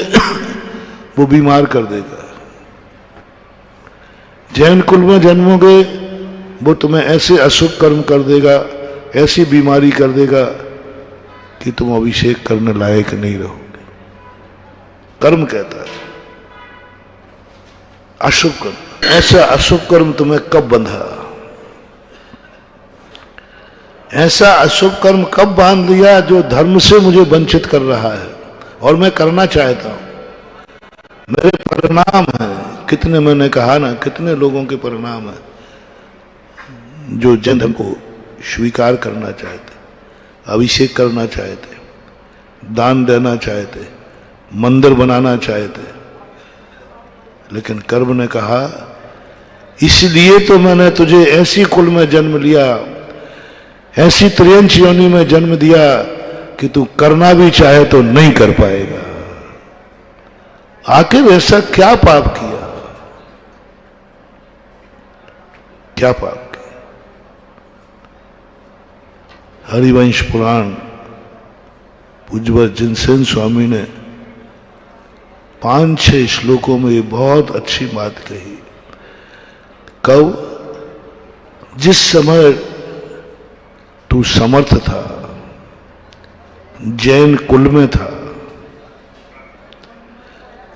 वो बीमार कर देगा, जैन कुल में जन्मोगे वो तुम्हें ऐसे अशुभ कर्म कर देगा, ऐसी बीमारी कर देगा कि तुम अभिषेक करने लायक नहीं रहोगे। कर्म कहता है अशुभ कर्म। ऐसा अशुभ कर्म तुम्हें कब बंधा, ऐसा अशुभ कर्म कब बांध लिया जो धर्म से मुझे वंचित कर रहा है और मैं करना चाहता हूं। मेरे परिणाम हैं। कितने, मैंने कहा ना, कितने लोगों के परिणाम हैं जो जैन धर्म को स्वीकार करना चाहते, अभिषेक करना चाहते, दान देना चाहते, मंदिर बनाना चाहते, लेकिन कर्म ने कहा इसलिए तो मैंने तुझे ऐसी कुल में जन्म लिया, ऐसी त्रियंश योनि में जन्म दिया कि तू करना भी चाहे तो नहीं कर पाएगा। आखिर ऐसा क्या पाप किया, क्या पाप किया? हरिवंश पुराण पूज्यवत जिनसेन स्वामी ने 5-6 श्लोकों में ये बहुत अच्छी बात कही। कब, जिस समय तू समर्थ था, जैन कुल में था,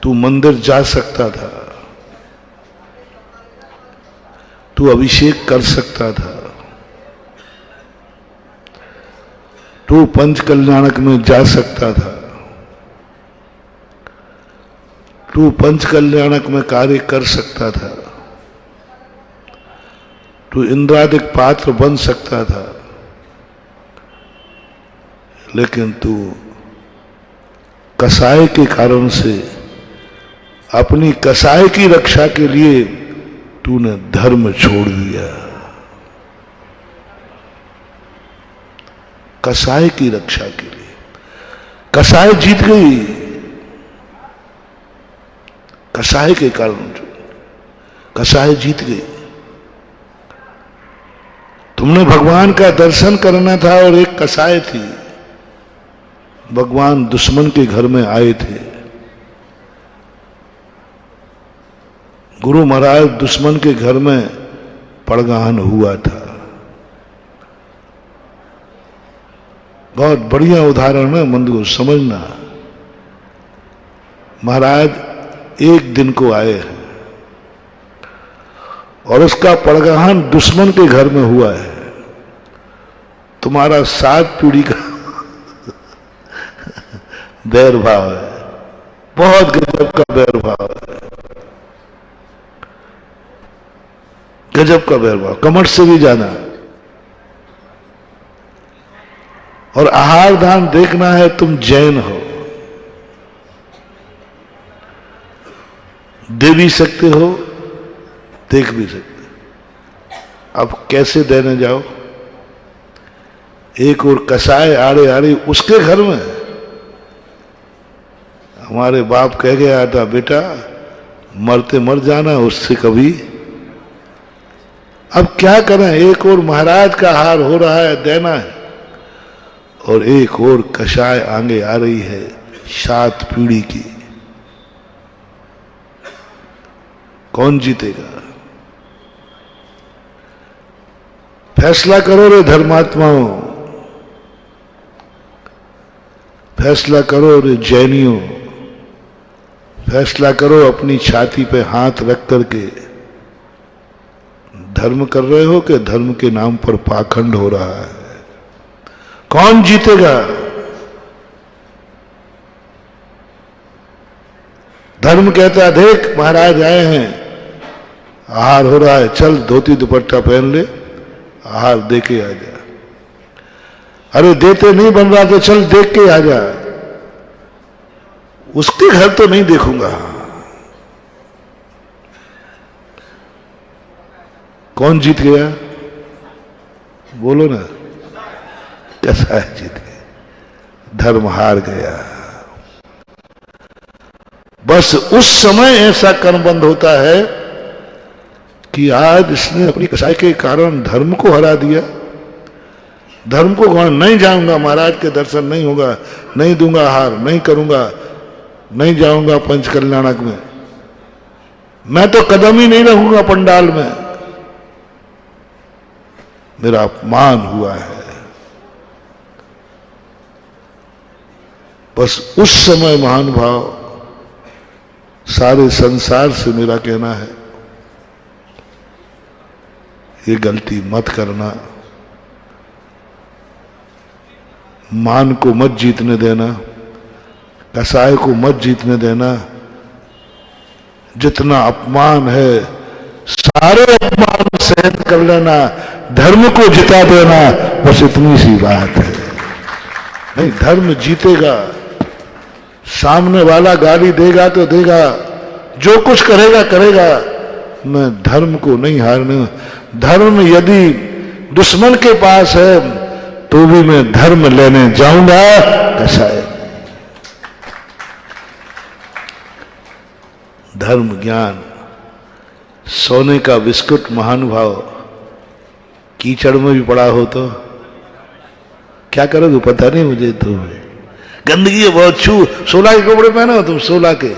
तू मंदिर जा सकता था, तू अभिषेक कर सकता था, तू पंच कल्याणक में जा सकता था, तू पंच कल्याणक में कार्य कर सकता था, तू इंद्रादिक पात्र बन सकता था, लेकिन तू कसाय के कारण से, अपनी कसाय की रक्षा के लिए तूने धर्म छोड़ दिया। कसाय की रक्षा के लिए कसाय जीत गई, कसाय के कारण कसाय जीत गई। तुमने भगवान का दर्शन करना था और एक कसाय थी, भगवान दुश्मन के घर में आए थे। गुरु महाराज दुश्मन के घर में पड़गाहन हुआ था। बहुत बढ़िया उदाहरण है, मंद को समझना। महाराज एक दिन को आए हैं और उसका पड़गाहन दुश्मन के घर में हुआ है। तुम्हारा 7 पीढ़ी का बैर भाव है, बहुत गजब का बैर भाव है, गजब का बैर भाव, कमर से भी जाना। और आहार दान देखना है, तुम जैन हो, दे भी सकते हो, देख भी सकते। अब कैसे देने जाओ? एक और कसाय आड़े आड़े उसके घर में। हमारे बाप कह गया था, बेटा मरते मर जाना, उससे कभी। अब क्या करें? एक और महाराज का हार हो रहा है, देना है, और एक और कसाय आगे आ रही है 7 पीढ़ी की। कौन जीतेगा? फैसला करो रे धर्मात्माओं, फैसला करो रे जैनियों, फैसला करो। अपनी छाती पे हाथ रख करके धर्म कर रहे हो कि धर्म के नाम पर पाखंड हो रहा है? कौन जीतेगा? धर्म कहता है, देख महाराज आए हैं, आहार हो रहा है, चल धोती दुपट्टा पहन ले, आहार दे के आ जा। अरे देते नहीं बन रहा तो चल देख के आ जा। उसके घर तो नहीं देखूंगा। कौन जीत गया? बोलो ना। कैसा है जीत गया? धर्म हार गया। बस उस समय ऐसा कर्म बंद होता है कि आज इसने अपनी कसाई के कारण धर्म को हरा दिया। धर्म को नहीं जाऊंगा, महाराज के दर्शन नहीं होगा, नहीं दूंगा आहार, नहीं करूंगा, नहीं जाऊंगा पंच कल्याणक में, मैं तो कदम ही नहीं रहूंगा पंडाल में, मेरा अपमान हुआ है। बस उस समय महानुभाव, सारे संसार से मेरा कहना है, ये गलती मत करना। मान को मत जीतने देना, कसाय को मत जीतने देना, जितना अपमान है सारे अपमान सहन कर लेना, धर्म को जिता देना, बस इतनी सी बात है। नहीं, धर्म जीतेगा। सामने वाला गाली देगा तो देगा, जो कुछ करेगा करेगा, मैं धर्म को नहीं हारने। धर्म यदि दुश्मन के पास है तो भी मैं धर्म लेने जाऊंगा। कसाय धर्म ज्ञान, सोने का बिस्कुट महानुभाव कीचड़ में भी पड़ा हो तो क्या करोगे पता नहीं मुझे। तो गंदगी है बहुत, छू 16 के कपड़े पहने हो तुम, 16 के,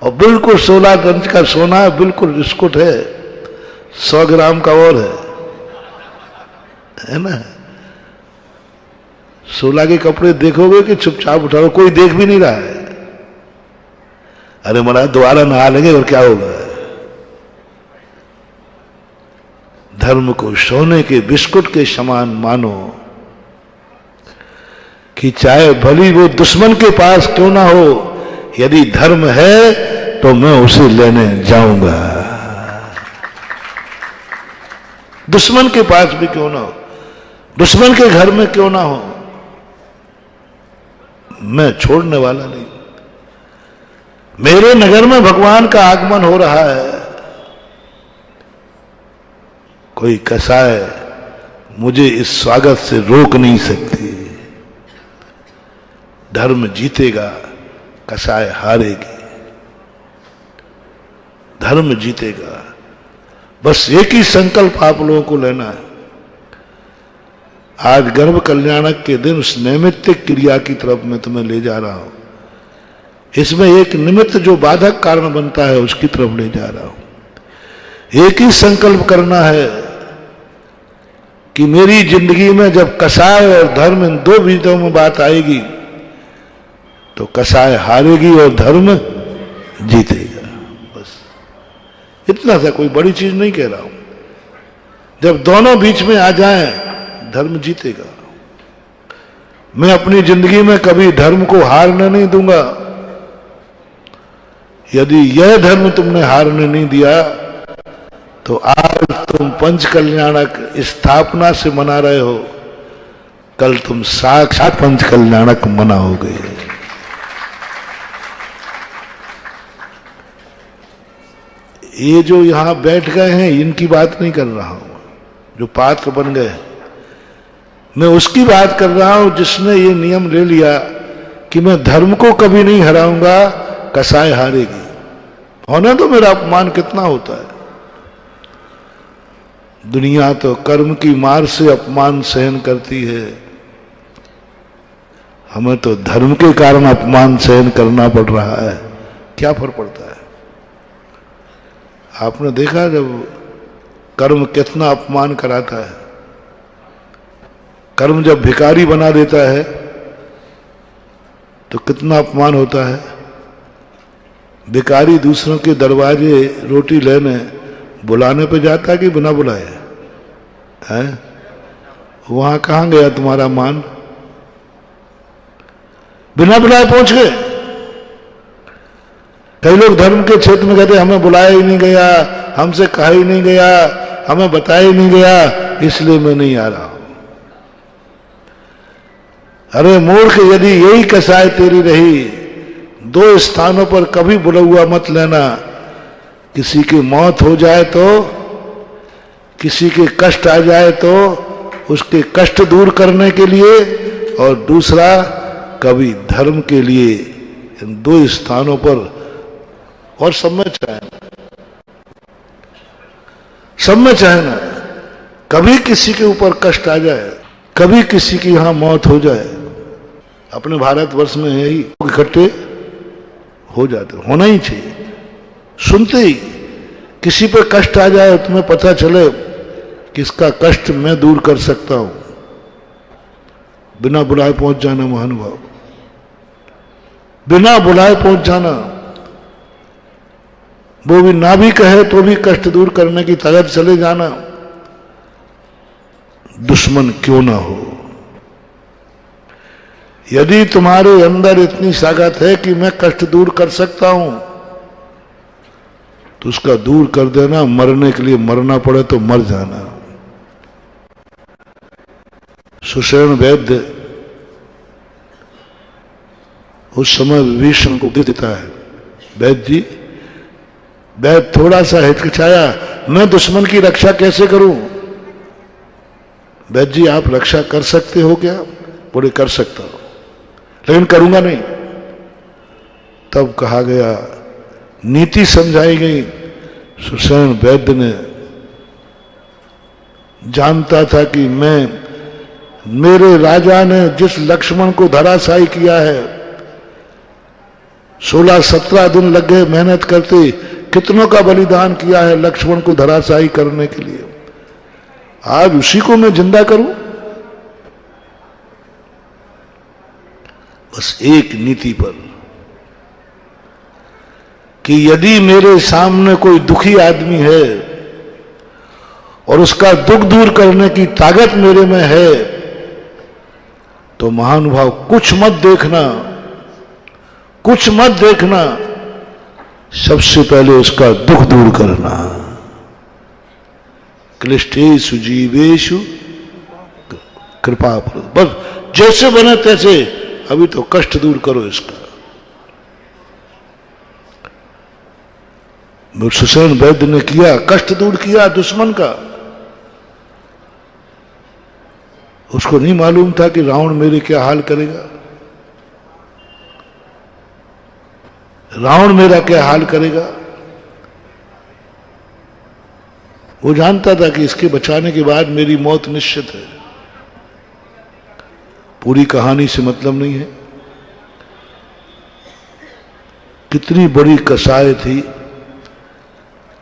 और बिल्कुल 16 गंज का सोना है, बिल्कुल बिस्कुट है, 100 ग्राम का और है ना। 16 के कपड़े देखोगे कि चुपचाप उठा लो, कोई देख भी नहीं रहा है। अरे मरा दोबारा नहा लेंगे और क्या होगा। धर्म को सोने के बिस्कुट के समान मानो कि चाहे भली वो दुश्मन के पास क्यों ना हो, यदि धर्म है तो मैं उसे लेने जाऊंगा। दुश्मन के पास भी क्यों ना हो, दुश्मन के घर में क्यों ना हो, मैं छोड़ने वाला नहीं। मेरे नगर में भगवान का आगमन हो रहा है, कोई कसाय मुझे इस स्वागत से रोक नहीं सकती। धर्म जीतेगा, कसाय हारेगी। धर्म जीतेगा, बस एक ही संकल्प आप लोगों को लेना है। आज गर्भ कल्याणक के दिन उस नैमित्तिक क्रिया की तरफ मैं तुम्हें ले जा रहा हूं। इसमें एक निमित्त जो बाधक कारण बनता है उसकी तरफ ले जा रहा हूं। एक ही संकल्प करना है कि मेरी जिंदगी में जब कसाय और धर्म इन दो बीजों में बात आएगी तो कसाय हारेगी और धर्म जीतेगा। बस इतना सा, कोई बड़ी चीज नहीं कह रहा हूं। जब दोनों बीच में आ जाएं, धर्म जीतेगा। मैं अपनी जिंदगी में कभी धर्म को हारने नहीं दूंगा। यदि यह धर्म तुमने हारने नहीं दिया तो आज तुम पंच कल्याणक स्थापना से मना रहे हो, कल तुम साक्षात पंच कल्याणक मनाओगे। ये जो यहां बैठ गए हैं इनकी बात नहीं कर रहा हूं, जो पात्र बन गए, मैं उसकी बात कर रहा हूं जिसने ये नियम ले लिया कि मैं धर्म को कभी नहीं हराऊंगा, कसाय हारेगी। होने तो मेरा अपमान कितना होता है। दुनिया तो कर्म की मार से अपमान सहन करती है, हमें तो धर्म के कारण अपमान सहन करना पड़ रहा है। क्या फर्क पड़ता है। आपने देखा जब कर्म कितना अपमान कराता है। कर्म जब भिखारी बना देता है तो कितना अपमान होता है। भिखारी दूसरों के दरवाजे रोटी लेने बुलाने पे जाता है कि बिना बुलाए है। वहां कहां गया तुम्हारा मान। बिना बुलाए पहुंच गए। कई लोग धर्म के क्षेत्र में कहते हमें बुलाया ही नहीं गया, हमसे कहा ही नहीं गया, हमें बताया ही नहीं गया, इसलिए मैं नहीं आ रहा हूं। अरे मूर्ख, यदि यही कसाय तेरी रही, दो स्थानों पर कभी बुला हुआ मत लेना। किसी की मौत हो जाए तो, किसी के कष्ट आ जाए तो उसके कष्ट दूर करने के लिए, और दूसरा कभी धर्म के लिए। इन दो स्थानों पर, और सब में चाहे ना कभी किसी के ऊपर कष्ट आ जाए, कभी किसी की यहां मौत हो जाए। अपने भारतवर्ष में है ही, इकट्ठे हो जाते, होना ही चाहिए। सुनते ही किसी पर कष्ट आ जाए, तुम्हें पता चले कि इसका कष्ट मैं दूर कर सकता हूं, बिना बुलाए पहुंच जाना। महानुभाव, बिना बुलाए पहुंच जाना। वो भी ना भी कहे तो भी कष्ट दूर करने की तरफ चले जाना, दुश्मन क्यों ना हो। यदि तुम्हारे अंदर इतनी ताकत है कि मैं कष्ट दूर कर सकता हूं, तो उसका दूर कर देना, मरने के लिए मरना पड़े तो मर जाना। सुषेण वैद्य उस समय विभीषण को देता है, वैद्य जी, वैद्य थोड़ा सा हिचकिचाया, मैं दुश्मन की रक्षा कैसे करूं? वैद्य जी आप रक्षा कर सकते हो क्या? बोले कर सकता हूं, लेकिन करूंगा नहीं। तब कहा गया, नीति समझाई गई। सुषेण वैद्य ने जानता था कि मेरे राजा ने जिस लक्ष्मण को धराशायी किया है, 16-17 दिन लग गए मेहनत करते, कितनों का बलिदान किया है लक्ष्मण को धराशायी करने के लिए, आज उसी को मैं जिंदा करूं? बस एक नीति पर कि यदि मेरे सामने कोई दुखी आदमी है और उसका दुख दूर करने की ताकत मेरे में है, तो महानुभाव कुछ मत देखना, कुछ मत देखना, सबसे पहले उसका दुख दूर करना। क्लिष्टेषु जीवेषु कृपा, बस जैसे बने तैसे अभी तो कष्ट दूर करो इसका। सुषेण वैद्य ने किया, कष्ट दूर किया दुश्मन का। उसको नहीं मालूम था कि रावण मेरे क्या हाल करेगा, रावण मेरा क्या हाल करेगा। वो जानता था कि इसके बचाने के बाद मेरी मौत निश्चित है। पूरी कहानी से मतलब नहीं है। कितनी बड़ी कसाई थी,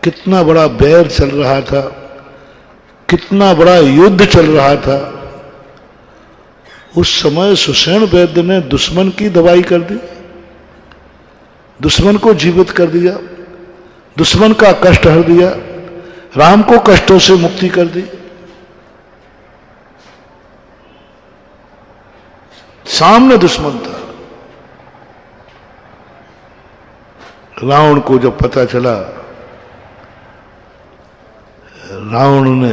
कितना बड़ा बैर चल रहा था, कितना बड़ा युद्ध चल रहा था। उस समय सुषेण वैद्य ने दुश्मन की दवाई कर दी, दुश्मन को जीवित कर दिया, दुश्मन का कष्ट हर दिया, राम को कष्टों से मुक्ति कर दी। सामने दुश्मन था। रावण को जब पता चला, रावण ने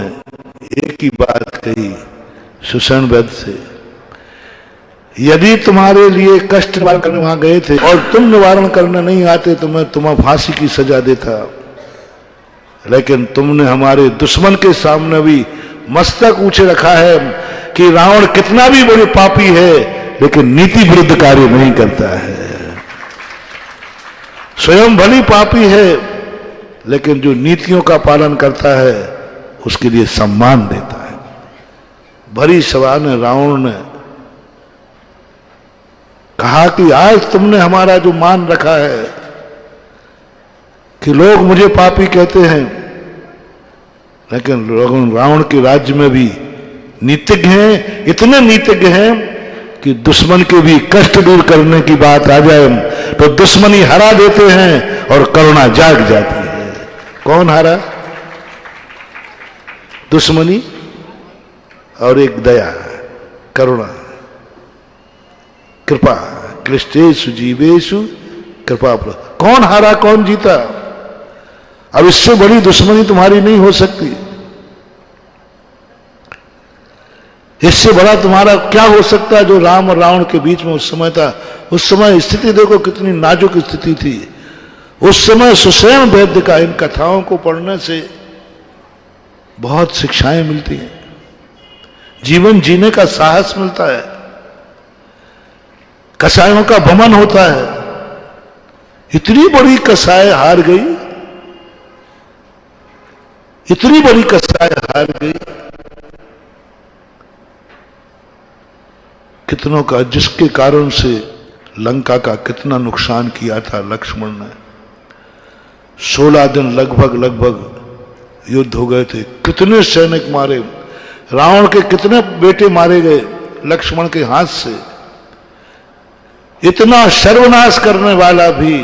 एक ही बात कही सुषेण वैद्य से, यदि तुम्हारे लिए कष्ट निवारण करने वहां गए थे और तुम निवारण करने नहीं आते तो मैं तुम्हें फांसी की सजा देता, लेकिन तुमने हमारे दुश्मन के सामने भी मस्तक ऊंचे रखा है कि रावण कितना भी बड़ी पापी है लेकिन नीति विरुद्ध कार्य नहीं करता है। स्वयं भली पापी है लेकिन जो नीतियों का पालन करता है उसके लिए सम्मान देता है। भरी सभा ने रावण ने कहा कि आज तुमने हमारा जो मान रखा है कि लोग मुझे पापी कहते हैं, लेकिन रावण के राज्य में भी नीतिज्ञ हैं, इतने नीतिज्ञ हैं कि दुश्मन के भी कष्ट दूर करने की बात आ जाए तो दुश्मनी हरा देते हैं और करुणा जाग जाती है। कौन हारा? दुश्मनी और एक दया, करुणा, कृपा। क्लिष्टेषु जीवेषु कृपा। कौन हारा, कौन जीता? अब इससे बड़ी दुश्मनी तुम्हारी नहीं हो सकती। इससे बड़ा तुम्हारा क्या हो सकता है जो राम और रावण के बीच में उस समय था। उस समय स्थिति देखो कितनी नाजुक स्थिति थी। उस समय सुषेण वैद्य का इन कथाओं को पढ़ने से बहुत शिक्षाएं मिलती हैं, जीवन जीने का साहस मिलता है, कसायों का भमन होता है। इतनी बड़ी कसाई हार गई, इतनी बड़ी कसाई हार गई। कितनों का, जिसके कारण से लंका का कितना नुकसान किया था लक्ष्मण ने। 16 दिन लगभग युद्ध हो गए थे। कितने सैनिक मारे, रावण के कितने बेटे मारे गए लक्ष्मण के हाथ से। इतना सर्वनाश करने वाला भी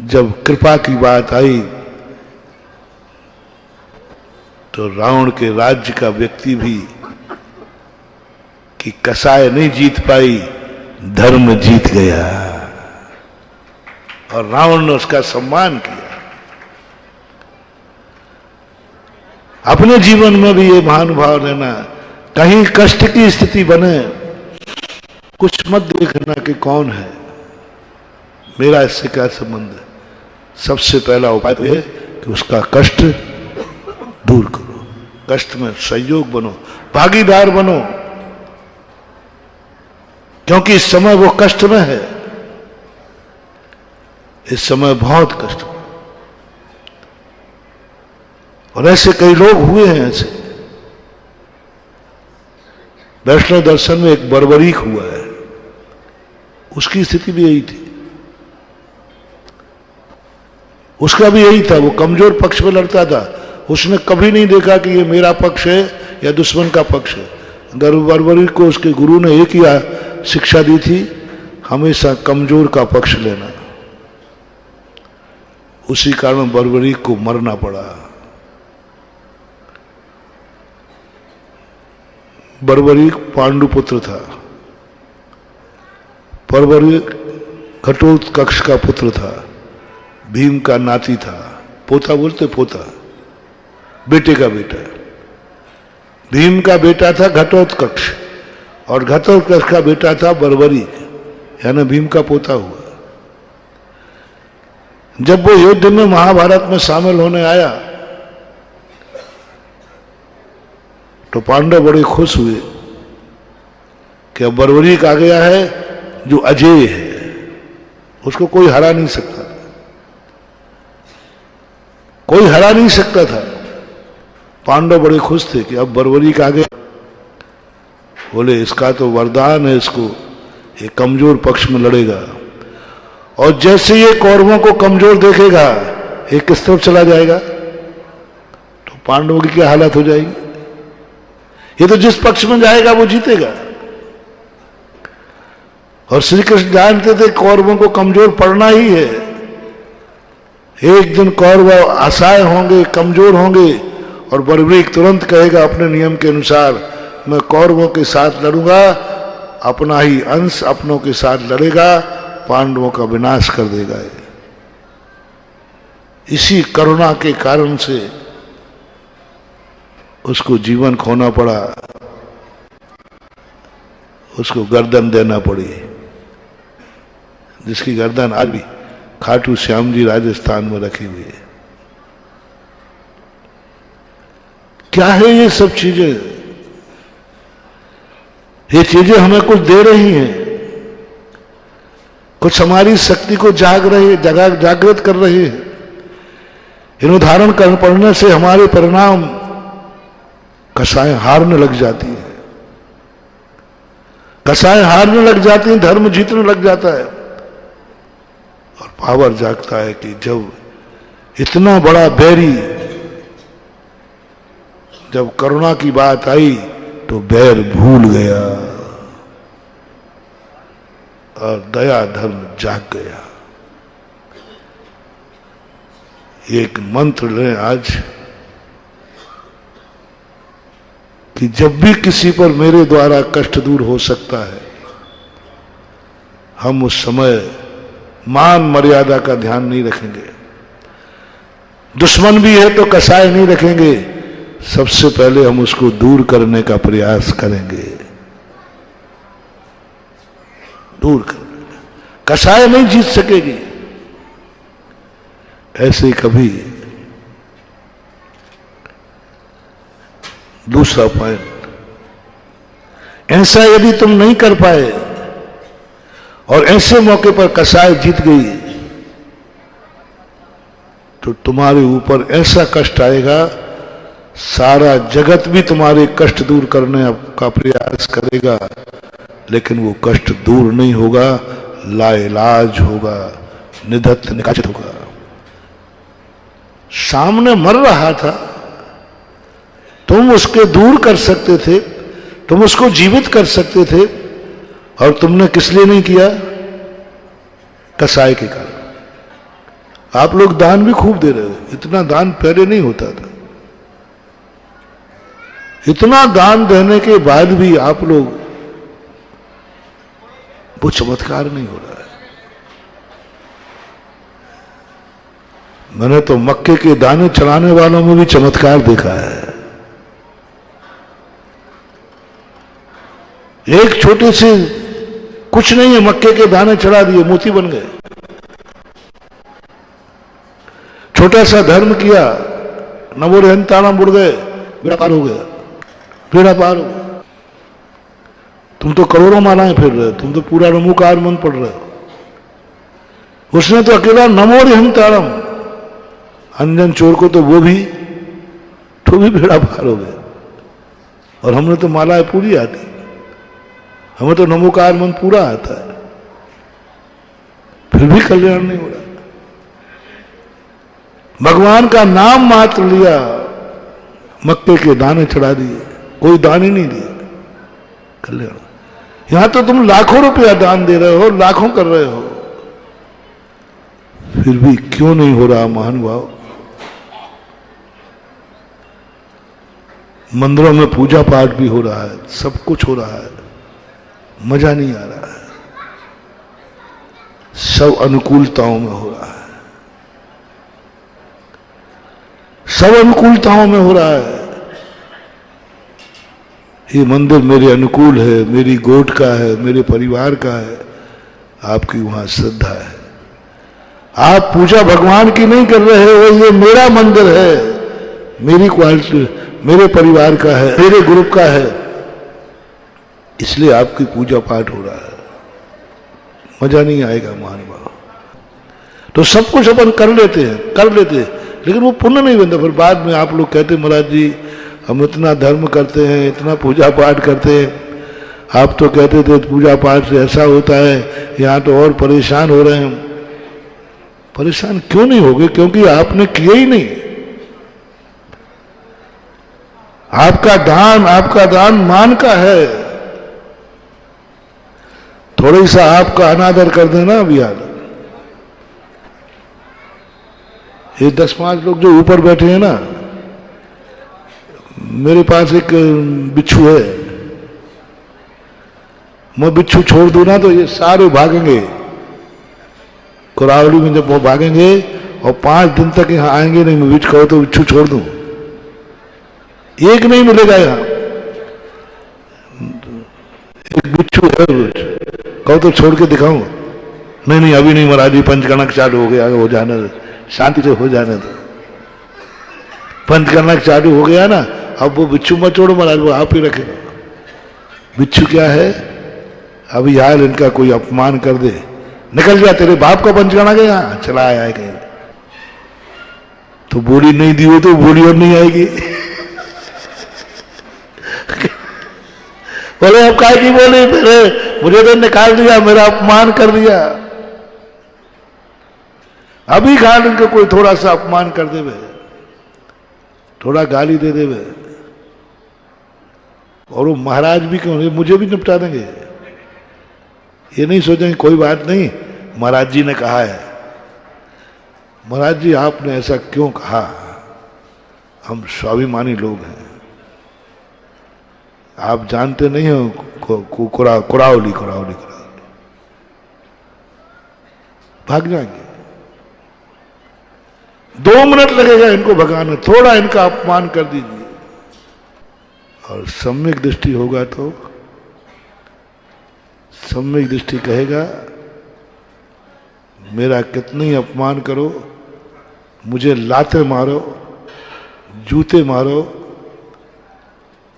जब कृपा की बात आई तो रावण के राज्य का व्यक्ति भी कि कसाई नहीं जीत पाई, धर्म जीत गया और रावण ने उसका सम्मान किया। अपने जीवन में भी ये महानुभाव लेना, कहीं कष्ट की स्थिति बने कुछ मत देखना कि कौन है, मेरा इससे क्या संबंध है। सबसे पहला उपाय तो है कि उसका कष्ट दूर करो, कष्ट में सहयोग बनो, भागीदार बनो, क्योंकि इस समय वो कष्ट में है, इस समय बहुत कष्ट। और ऐसे कई लोग हुए हैं। ऐसे वैष्णव दर्शन में एक बर्बरीक हुआ है, उसकी स्थिति भी यही थी, उसका भी यही था, वो कमजोर पक्ष में लड़ता था। उसने कभी नहीं देखा कि ये मेरा पक्ष है या दुश्मन का पक्ष है। बर्बरीक को उसके गुरु ने एक ही शिक्षा दी थी, हमेशा कमजोर का पक्ष लेना। उसी कारण बर्बरीक को मरना पड़ा। बर्बरीक पांडुपुत्र था, बर्बरीक घटोत्कच का पुत्र था, भीम का नाती था, पोता बोलते पोता, बेटे का बेटा। भीम का बेटा था घटोत्कच और घटोत्कच का बेटा था बर्बरीक, यानी भीम का पोता हुआ। जब वो युद्ध में महाभारत में शामिल होने आया तो पांडव बड़े खुश हुए कि अब बर्बरीक आ गया है जो अजेय है, उसको कोई हरा नहीं सकता, कोई हरा नहीं सकता था। पांडव बड़े खुश थे कि अब बर्बरीक आ गया। बोले इसका तो वरदान है, इसको ये कमजोर पक्ष में लड़ेगा, और जैसे ये कौरवों को कमजोर देखेगा ये किस तरफ चला जाएगा, तो पांडवों की क्या हालत हो जाएगी। ये तो जिस पक्ष में जाएगा वो जीतेगा। और श्री कृष्ण जानते थे कौरवों को कमजोर पड़ना ही है। एक दिन कौरव असहाय होंगे, कमजोर होंगे, और बर्बरीक तुरंत कहेगा अपने नियम के अनुसार मैं कौरवों के साथ लड़ूंगा, अपना ही अंश अपनों के साथ लड़ेगा, पांडवों का विनाश कर देगा। इसी करुणा के कारण से उसको जीवन खोना पड़ा, उसको गर्दन देना पड़ी, जिसकी गर्दन आज भी खाटू श्याम जी राजस्थान में रखी हुई है। क्या है ये सब चीजें? ये चीजें हमें कुछ दे रही हैं, कुछ हमारी शक्ति को जागृत कर रही है। इन उदाहरण पढ़ने से हमारे परिणाम कसाएं हारने लग जाती है, कसाएं हारने लग जाती हैं, धर्म जीतने लग जाता है, और पावर जागता है कि जब इतना बड़ा बैरी, जब करुणा की बात आई तो बैर भूल गया और दया धर्म जाग गया। एक मंत्र लें आज कि जब भी किसी पर मेरे द्वारा कष्ट दूर हो सकता है, हम उस समय मान मर्यादा का ध्यान नहीं रखेंगे, दुश्मन भी है तो कसाय नहीं रखेंगे, सबसे पहले हम उसको दूर करने का प्रयास करेंगे। दूर करने, कसाय नहीं जीत सकेगी। ऐसे कभी दूसरा पॉइंट, ऐसा यदि तुम नहीं कर पाए और ऐसे मौके पर कसाय जीत गई तो तुम्हारे ऊपर ऐसा कष्ट आएगा, सारा जगत भी तुम्हारे कष्ट दूर करने का प्रयास करेगा, लेकिन वो कष्ट दूर नहीं होगा, लाइलाज होगा, निधत्त निकाचित होगा। सामने मर रहा था, तुम उसके दूर कर सकते थे, तुम उसको जीवित कर सकते थे, और तुमने किस लिए नहीं किया? कसाय के कारण। आप लोग दान भी खूब दे रहे हो, इतना दान पहले नहीं होता था। इतना दान देने के बाद भी आप लोग, वो चमत्कार नहीं हो रहा है। मैंने तो मक्के के दाने चढ़ाने वालों में भी चमत्कार देखा है। एक छोटे से कुछ नहीं है, मक्के के दाने चढ़ा दिए, मोती बन गए। छोटा सा धर्म किया, नमो रहंताराम बुड़ गए, बेड़ा पार हो गया, बेड़ा पार हो गया। तुम तो करोड़ों मालाएं फिर रहे हो, तुम तो पूरा नमोकार मंत्र पढ़ रहे हो। उसने तो अकेला नमो रहंताराम, अंजन चोर को तो वो भी बेड़ा पार हो गया। और हमने तो मालाएं पूरी आती, हमें तो नमोकार मंत्र पूरा आता है, फिर भी कल्याण नहीं हो रहा। भगवान का नाम मात्र लिया, मक्के के दाने चढ़ा दिए, कोई दान ही नहीं दिया, कल्याण। यहां तो तुम लाखों रुपया दान दे रहे हो, लाखों कर रहे हो, फिर भी क्यों नहीं हो रहा महानुभाव। मंदिरों में पूजा पाठ भी हो रहा है, सब कुछ हो रहा है, मजा नहीं आ रहा है, सब अनुकूलताओं में हो रहा है, सब अनुकूलताओं में हो रहा है। ये मंदिर मेरे अनुकूल है, मेरी गोट का है, मेरे परिवार का है, आपकी वहां श्रद्धा है। आप पूजा भगवान की नहीं कर रहे हो, ये मेरा मंदिर है, मेरी क्वालिटी, मेरे परिवार का है, मेरे ग्रुप का है, इसलिए आपकी पूजा पाठ हो रहा है। मजा नहीं आएगा महानुभाव। तो सब कुछ अपन कर लेते हैं, लेकिन वो पुण्य नहीं बनता। फिर बाद में आप लोग कहते महाराज जी हम इतना धर्म करते हैं, इतना पूजा पाठ करते हैं, आप तो कहते थे पूजा पाठ से ऐसा होता है, यहाँ तो और परेशान हो रहे हैं। परेशान क्यों नहीं होगे? क्योंकि आपने किया ही नहीं। आपका दान मान का है। थोड़ा सा आपका अनादर कर देना अभी यार। ये 10-5 लोग जो ऊपर बैठे हैं ना, मेरे पास एक बिच्छू है, मैं बिच्छू छोड़ दूं ना तो ये सारे भागेंगे। कुरावली में जब वो भागेंगे और 5 दिन तक यहाँ आएंगे नहीं, मैं बिच्छू कहो तो बिच्छू छोड़ दूं, एक नहीं मिलेगा यहाँ। एक बिच्छू है, कहो तो छोड़ के दिखाऊं, नहीं अभी नहीं महाराज जी, पंचकर्णक चालू हो गया, हो जाने दो, शांति से हो जाने दो। पंचकर्णक चालू हो गया ना, अब वो बिच्छू मत छोड़ो महाराज, वो आप ही रखेगा। बिच्छू क्या है? अब यार इनका कोई अपमान कर दे, निकल जा, तेरे बाप का पंचकर्णक है यहाँ, चला आया कहीं। तो बोली नहीं दी हो तो बोली और नहीं आएगी। बोले अब काय की बोली, मुझे तो निकाल दिया, मेरा अपमान कर दिया। अभी खान इनको कोई थोड़ा सा अपमान कर देवे, थोड़ा गाली दे देवे, और वो महाराज भी क्यों, मुझे भी निपटा देंगे। ये नहीं सोचेंगे कोई बात नहीं, महाराज जी ने कहा है। महाराज जी आपने ऐसा क्यों कहा? हम स्वाभिमानी लोग हैं, आप जानते नहीं हो। कुरावली भाग जाएंगे। 2 मिनट लगेगा इनको भगाने, थोड़ा इनका अपमान कर दीजिए और सम्यक दृष्टि होगा तो सम्यक दृष्टि कहेगा मेरा कितना ही अपमान करो, मुझे लाते मारो, जूते मारो,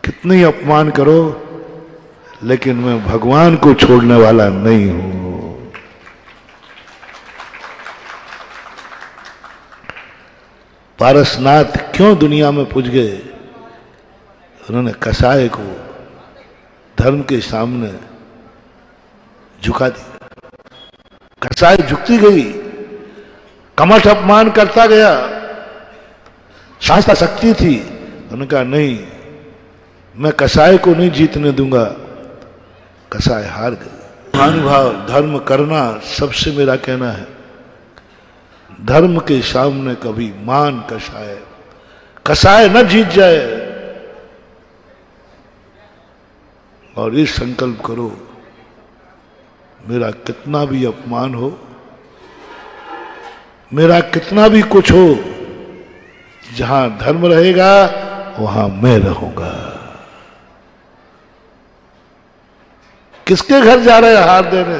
कितना ही अपमान करो, लेकिन मैं भगवान को छोड़ने वाला नहीं हूं। पारसनाथ क्यों दुनिया में पूज गए? उन्होंने कसाय को धर्म के सामने झुका दिया। कसाय झुकती गई, कमठ अपमान करता गया, शास्त्र शक्ति थी। उन्होंने कहा नहीं, मैं कसाय को नहीं जीतने दूंगा। कसाय हार गई। महानुभाव, धर्म करना सबसे मेरा कहना है, धर्म के सामने कभी मान कसाय न जीत जाए। और ये संकल्प करो, मेरा कितना भी अपमान हो, मेरा कितना भी कुछ हो, जहां धर्म रहेगा वहां मैं रहूंगा। किसके घर जा रहे हो हार देने?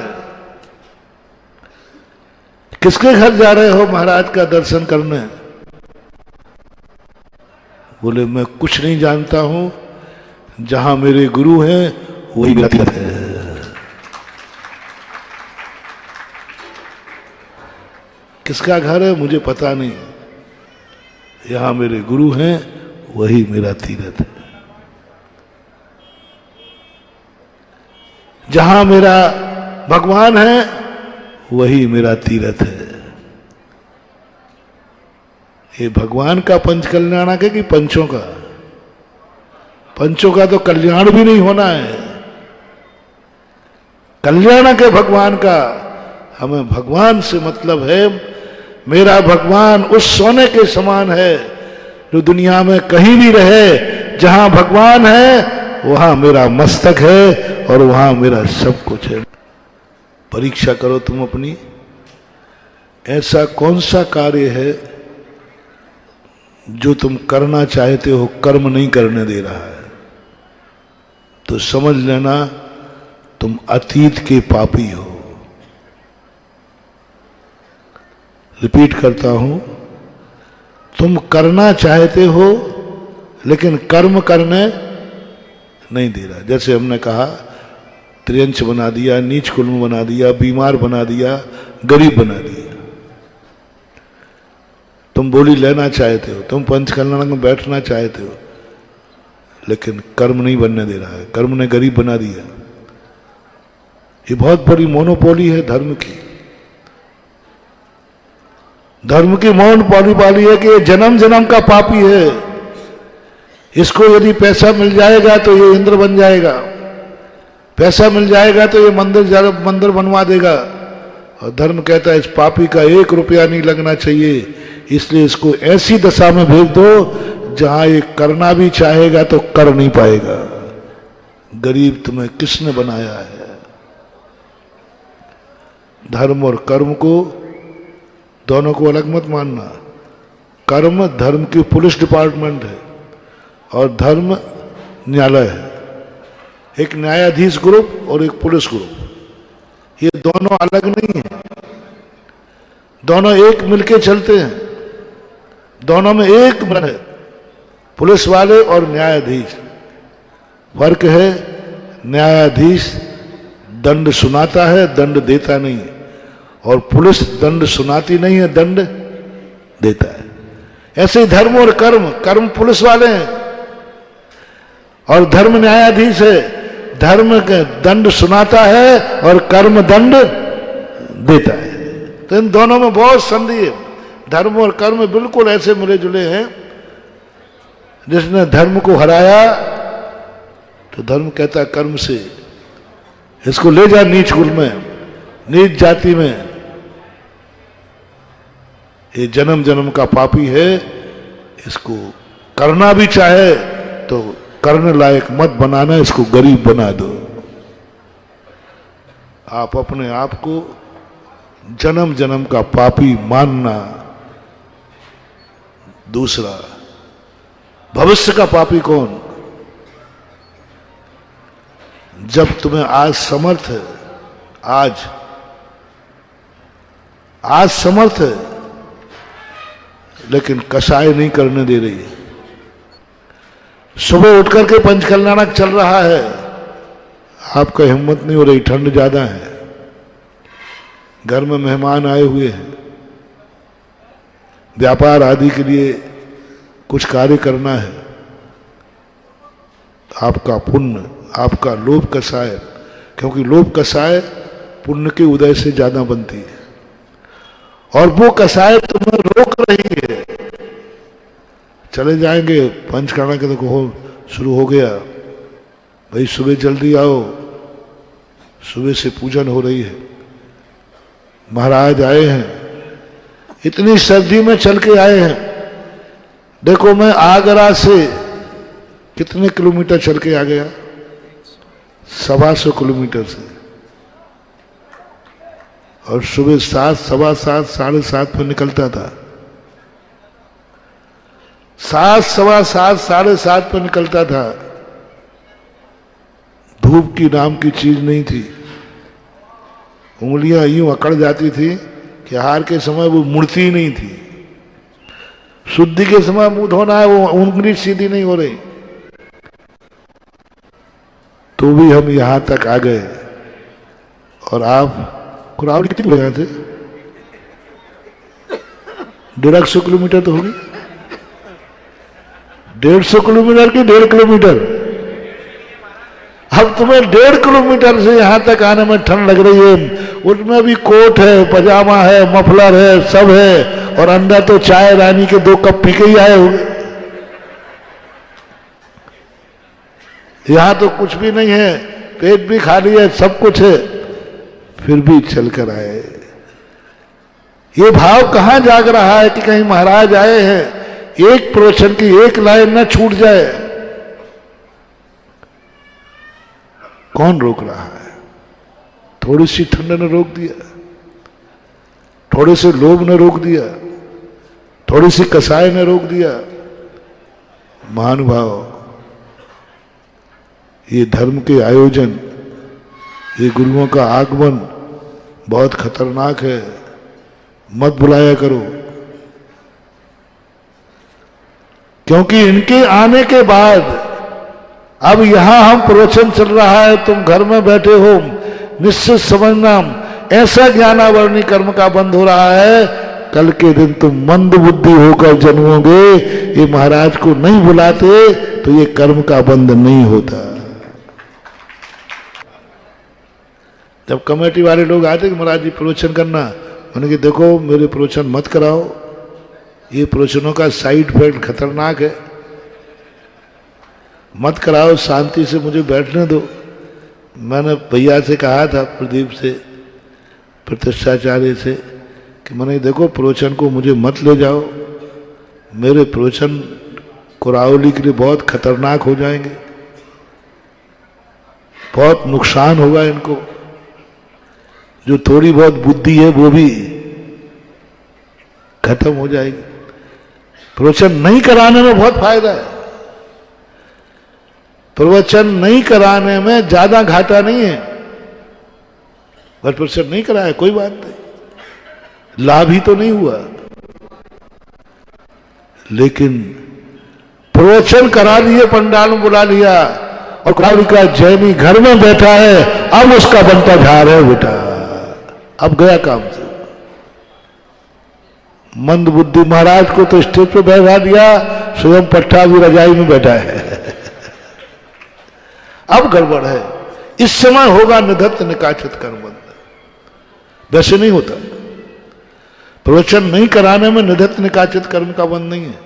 किसके घर जा रहे हो महाराज का दर्शन करने? बोले मैं कुछ नहीं जानता हूं, जहां मेरे गुरु हैं वही मेरा तीर्थ है। किसका घर है मुझे पता नहीं, यहां मेरे गुरु हैं वही मेरा तीर्थ है। जहां मेरा भगवान है वही मेरा तीर्थ है। ये भगवान का पंच कल्याणक है कि पंचों का? पंचों का तो कल्याण भी नहीं होना है, कल्याणक है भगवान का। हमें भगवान से मतलब है। मेरा भगवान उस सोने के समान है जो दुनिया में कहीं भी रहे, जहां भगवान है वहां मेरा मस्तक है और वहां मेरा सब कुछ है। परीक्षा करो तुम अपनी, ऐसा कौन सा कार्य है जो तुम करना चाहते हो, कर्म नहीं करने दे रहा है? तो समझ लेना तुम अतीत के पापी हो। रिपीट करता हूं, तुम करना चाहते हो लेकिन कर्म करने नहीं दे रहा। जैसे हमने कहा, त्रियंच बना दिया, नीच कुल्म बना दिया, बीमार बना दिया, गरीब बना दिया। तुम बोली लेना चाहते हो, तुम पंच कल्याणक में बैठना चाहते हो, लेकिन कर्म नहीं बनने दे रहा है, कर्म ने गरीब बना दिया। ये बहुत बड़ी मोनोपोली है धर्म की। धर्म की मोनोपोली है कि ये जन्म जन्म का पापी है। इसको यदि पैसा मिल जाएगा तो ये इंद्र बन जाएगा, पैसा मिल जाएगा तो ये मंदिर बनवा देगा। और धर्म कहता है इस पापी का 1 रुपया नहीं लगना चाहिए, इसलिए इसको ऐसी दशा में भेज दो जहां ये करना भी चाहेगा तो कर नहीं पाएगा। गरीब तुम्हें किसने बनाया है? धर्म और कर्म को, दोनों को अलग मत मानना। कर्म धर्म की पुलिस डिपार्टमेंट है और धर्म न्यायालय है। एक न्यायाधीश ग्रुप और एक पुलिस ग्रुप, ये दोनों अलग नहीं है, दोनों एक मिलके चलते हैं। दोनों में एक मन है, पुलिस वाले और न्यायाधीश। फर्क है, न्यायाधीश दंड सुनाता है, दंड देता नहीं है, और पुलिस दंड सुनाती नहीं है, दंड देता है। ऐसे ही धर्म और कर्म, कर्म पुलिस वाले हैं और धर्म न्यायाधीश है। धर्म के दंड सुनाता है और कर्म दंड देता है। तो इन दोनों में बहुत संधि है। धर्म और कर्म बिल्कुल ऐसे मिले जुले हैं। जिसने धर्म को हराया तो धर्म कहता है कर्म से इसको ले जा नीच कुल में, नीच जाति में। ये जन्म जन्म का पापी है, इसको करना भी चाहे तो करने लायक मत बनाना, इसको गरीब बना दो। आप अपने आप को जन्म जन्म का पापी मानना। दूसरा, भविष्य का पापी कौन? जब तुम्हें आज समर्थ है, आज समर्थ है, लेकिन कसाई नहीं करने दे रही है। सुबह उठ करके पंच कल्याणक चल रहा है, आपका हिम्मत नहीं हो रही, ठंड ज्यादा है, घर में मेहमान आए हुए हैं, व्यापार आदि के लिए कुछ कार्य करना है। आपका पुण्य, आपका लोभ कसाय, क्योंकि लोभ कसाय पुण्य के उदय से ज्यादा बनती है, और वो कसाय तुम्हें रोक रही है। चले जाएंगे पंच कल्याणक के, तो शुरू हो गया भाई, सुबह जल्दी आओ, सुबह से पूजन हो रही है, महाराज आए हैं, इतनी सर्दी में चल के आए हैं। देखो मैं आगरा से कितने किलोमीटर चल के आ गया, 125 किलोमीटर से, और सुबह 7, 7:15, 7:30 पर निकलता था। 7, 7:15, 7:30 पर निकलता था। धूप की नाम की चीज नहीं थी। उंगलियां यूं अकड़ जाती थी कि हार के समय वो मुड़ती ही नहीं थी। शुद्धि के समय मुंह धोना है, वो उंगली सीधी नहीं हो रही। तो भी हम यहां तक आ गए। और आप कुरावली कितनी गए थे? 150 किलोमीटर तो होगी। 150 किलोमीटर की 1.5 किलोमीटर। अब तुम्हें 1.5 किलोमीटर से यहां तक आने में ठंड लग रही है, उसमें भी कोट है, पजामा है, मफलर है, सब है, और अंदर तो चाय रानी के 2 कप पी के ही आए होंगे। यहां तो कुछ भी नहीं है, पेट भी खाली है, सब कुछ है, फिर भी चलकर आए। ये भाव कहां जाग रहा है कि कहीं महाराज आए हैं, एक प्रवचन की एक लाइन न छूट जाए। कौन रोक रहा है? थोड़ी सी ठंड ने रोक दिया, थोड़े से लोभ ने रोक दिया, थोड़ी सी कसाई ने रोक दिया। महानुभाव, ये धर्म के आयोजन, ये गुरुओं का आगमन बहुत खतरनाक है। मत बुलाया करो, क्योंकि इनके आने के बाद अब यहां हम प्रवचन चल रहा है, तुम घर में बैठे हो, निश्चित समझना ऐसा ज्ञानावरणी कर्म का बंद हो रहा है, कल के दिन तुम मंद बुद्धि होकर जन्मोगे। ये महाराज को नहीं बुलाते तो ये कर्म का बंद नहीं होता। जब कमेटी वाले लोग आते कि महाराज जी प्रवचन करना, मैंने कि देखो मेरे प्रवचन मत कराओ, ये प्रवचनों का साइड इफेक्ट खतरनाक है, मत कराओ, शांति से मुझे बैठने दो। मैंने भैया से कहा था, प्रदीप से, प्रतिष्ठाचार्य से, कि मैंने देखो प्रवचन को मुझे मत ले जाओ, मेरे प्रवचन कुरावली के लिए बहुत खतरनाक हो जाएंगे, बहुत नुकसान होगा इनको। जो थोड़ी बहुत बुद्धि है वो भी खत्म हो जाएगी। प्रवचन नहीं कराने में बहुत फायदा है। प्रवचन नहीं कराने में ज्यादा घाटा नहीं है। बस प्रवचन नहीं कराया कोई बात नहीं, लाभ ही तो नहीं हुआ। लेकिन प्रवचन करा लिए, पंडाल में बुला लिया, और कुरावली का जैनी घर में बैठा है, अब उसका बनता झाड़ है बेटा, अब गया काम से। मंद बुद्धि महाराज को तो स्टेज पे बैठा दिया, स्वयं पट्टा भी रजाई में बैठा है। अब गड़बड़ है। इस समय होगा निधत्त निकाचित कर्म बंद, वैसे नहीं होता। प्रवचन नहीं कराने में निधत्त निकाचित कर्म का बंद नहीं है।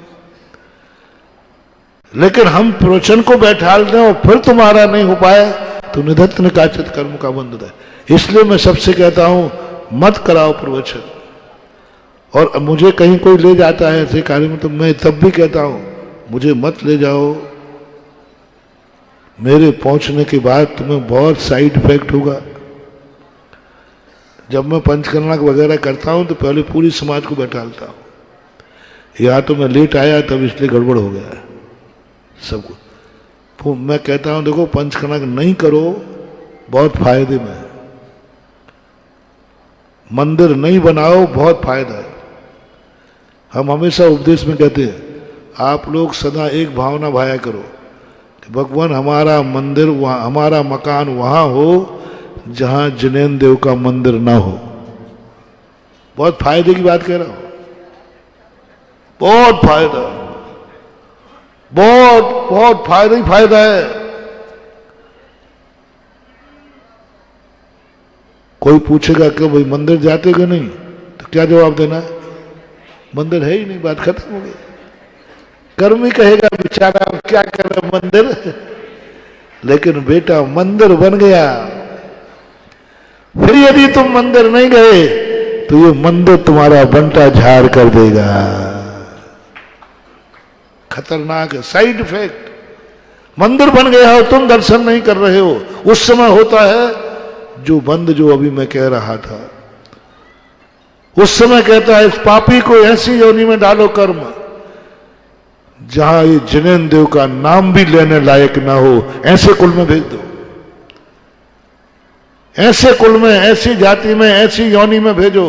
लेकिन हम प्रवचन को बैठाल दें और फिर तुम्हारा नहीं हो पाए तो निधत्त निकाचित कर्म का बंद होता है। इसलिए मैं सबसे कहता हूं, मत कराओ प्रवचन। और मुझे कहीं कोई ले जाता है ऐसे कार्य में, तो मैं तब भी कहता हूं मुझे मत ले जाओ, मेरे पहुंचने के बाद तुम्हें बहुत साइड इफेक्ट होगा। जब मैं पंचकर्मा वगैरह करता हूं तो पहले पूरी समाज को बैठालता हूं। या तो मैं लेट आया तब इसलिए गड़बड़ हो गया सबको। मैं कहता हूं देखो पंचकर्मा नहीं करो, बहुत फायदे में है। मंदिर नहीं बनाओ, बहुत फायदा है। हम हमेशा उपदेश में कहते हैं आप लोग सदा एक भावना भाया करो कि भगवान हमारा मंदिर वहां, हमारा मकान वहां हो जहां जिनेन्द्र देव का मंदिर ना हो। बहुत फायदे की बात कह रहा हूं, बहुत फायदा, बहुत बहुत फायदा ही फायदा है। कोई पूछेगा कि भाई मंदिर जाते कि नहीं, तो क्या जवाब देना है? मंदिर है ही नहीं, बात खत्म हो गई। कर्म ही कहेगा बेचारा क्या कर रहा मंदिर, लेकिन बेटा मंदिर बन गया। फिर यदि तुम मंदिर नहीं गए तो ये मंदिर तुम्हारा बंटा झाड़ कर देगा। खतरनाक है, साइड इफेक्ट। मंदिर बन गया हो, तुम दर्शन नहीं कर रहे हो, उस समय होता है जो बंद, जो अभी मैं कह रहा था। उस समय कहता है इस पापी को ऐसी योनि में डालो कर्म जहां ये जिनेन्द्र देव का नाम भी लेने लायक ना हो, ऐसे कुल में भेज दो। ऐसे कुल में, ऐसी जाति में, ऐसी योनि में भेजो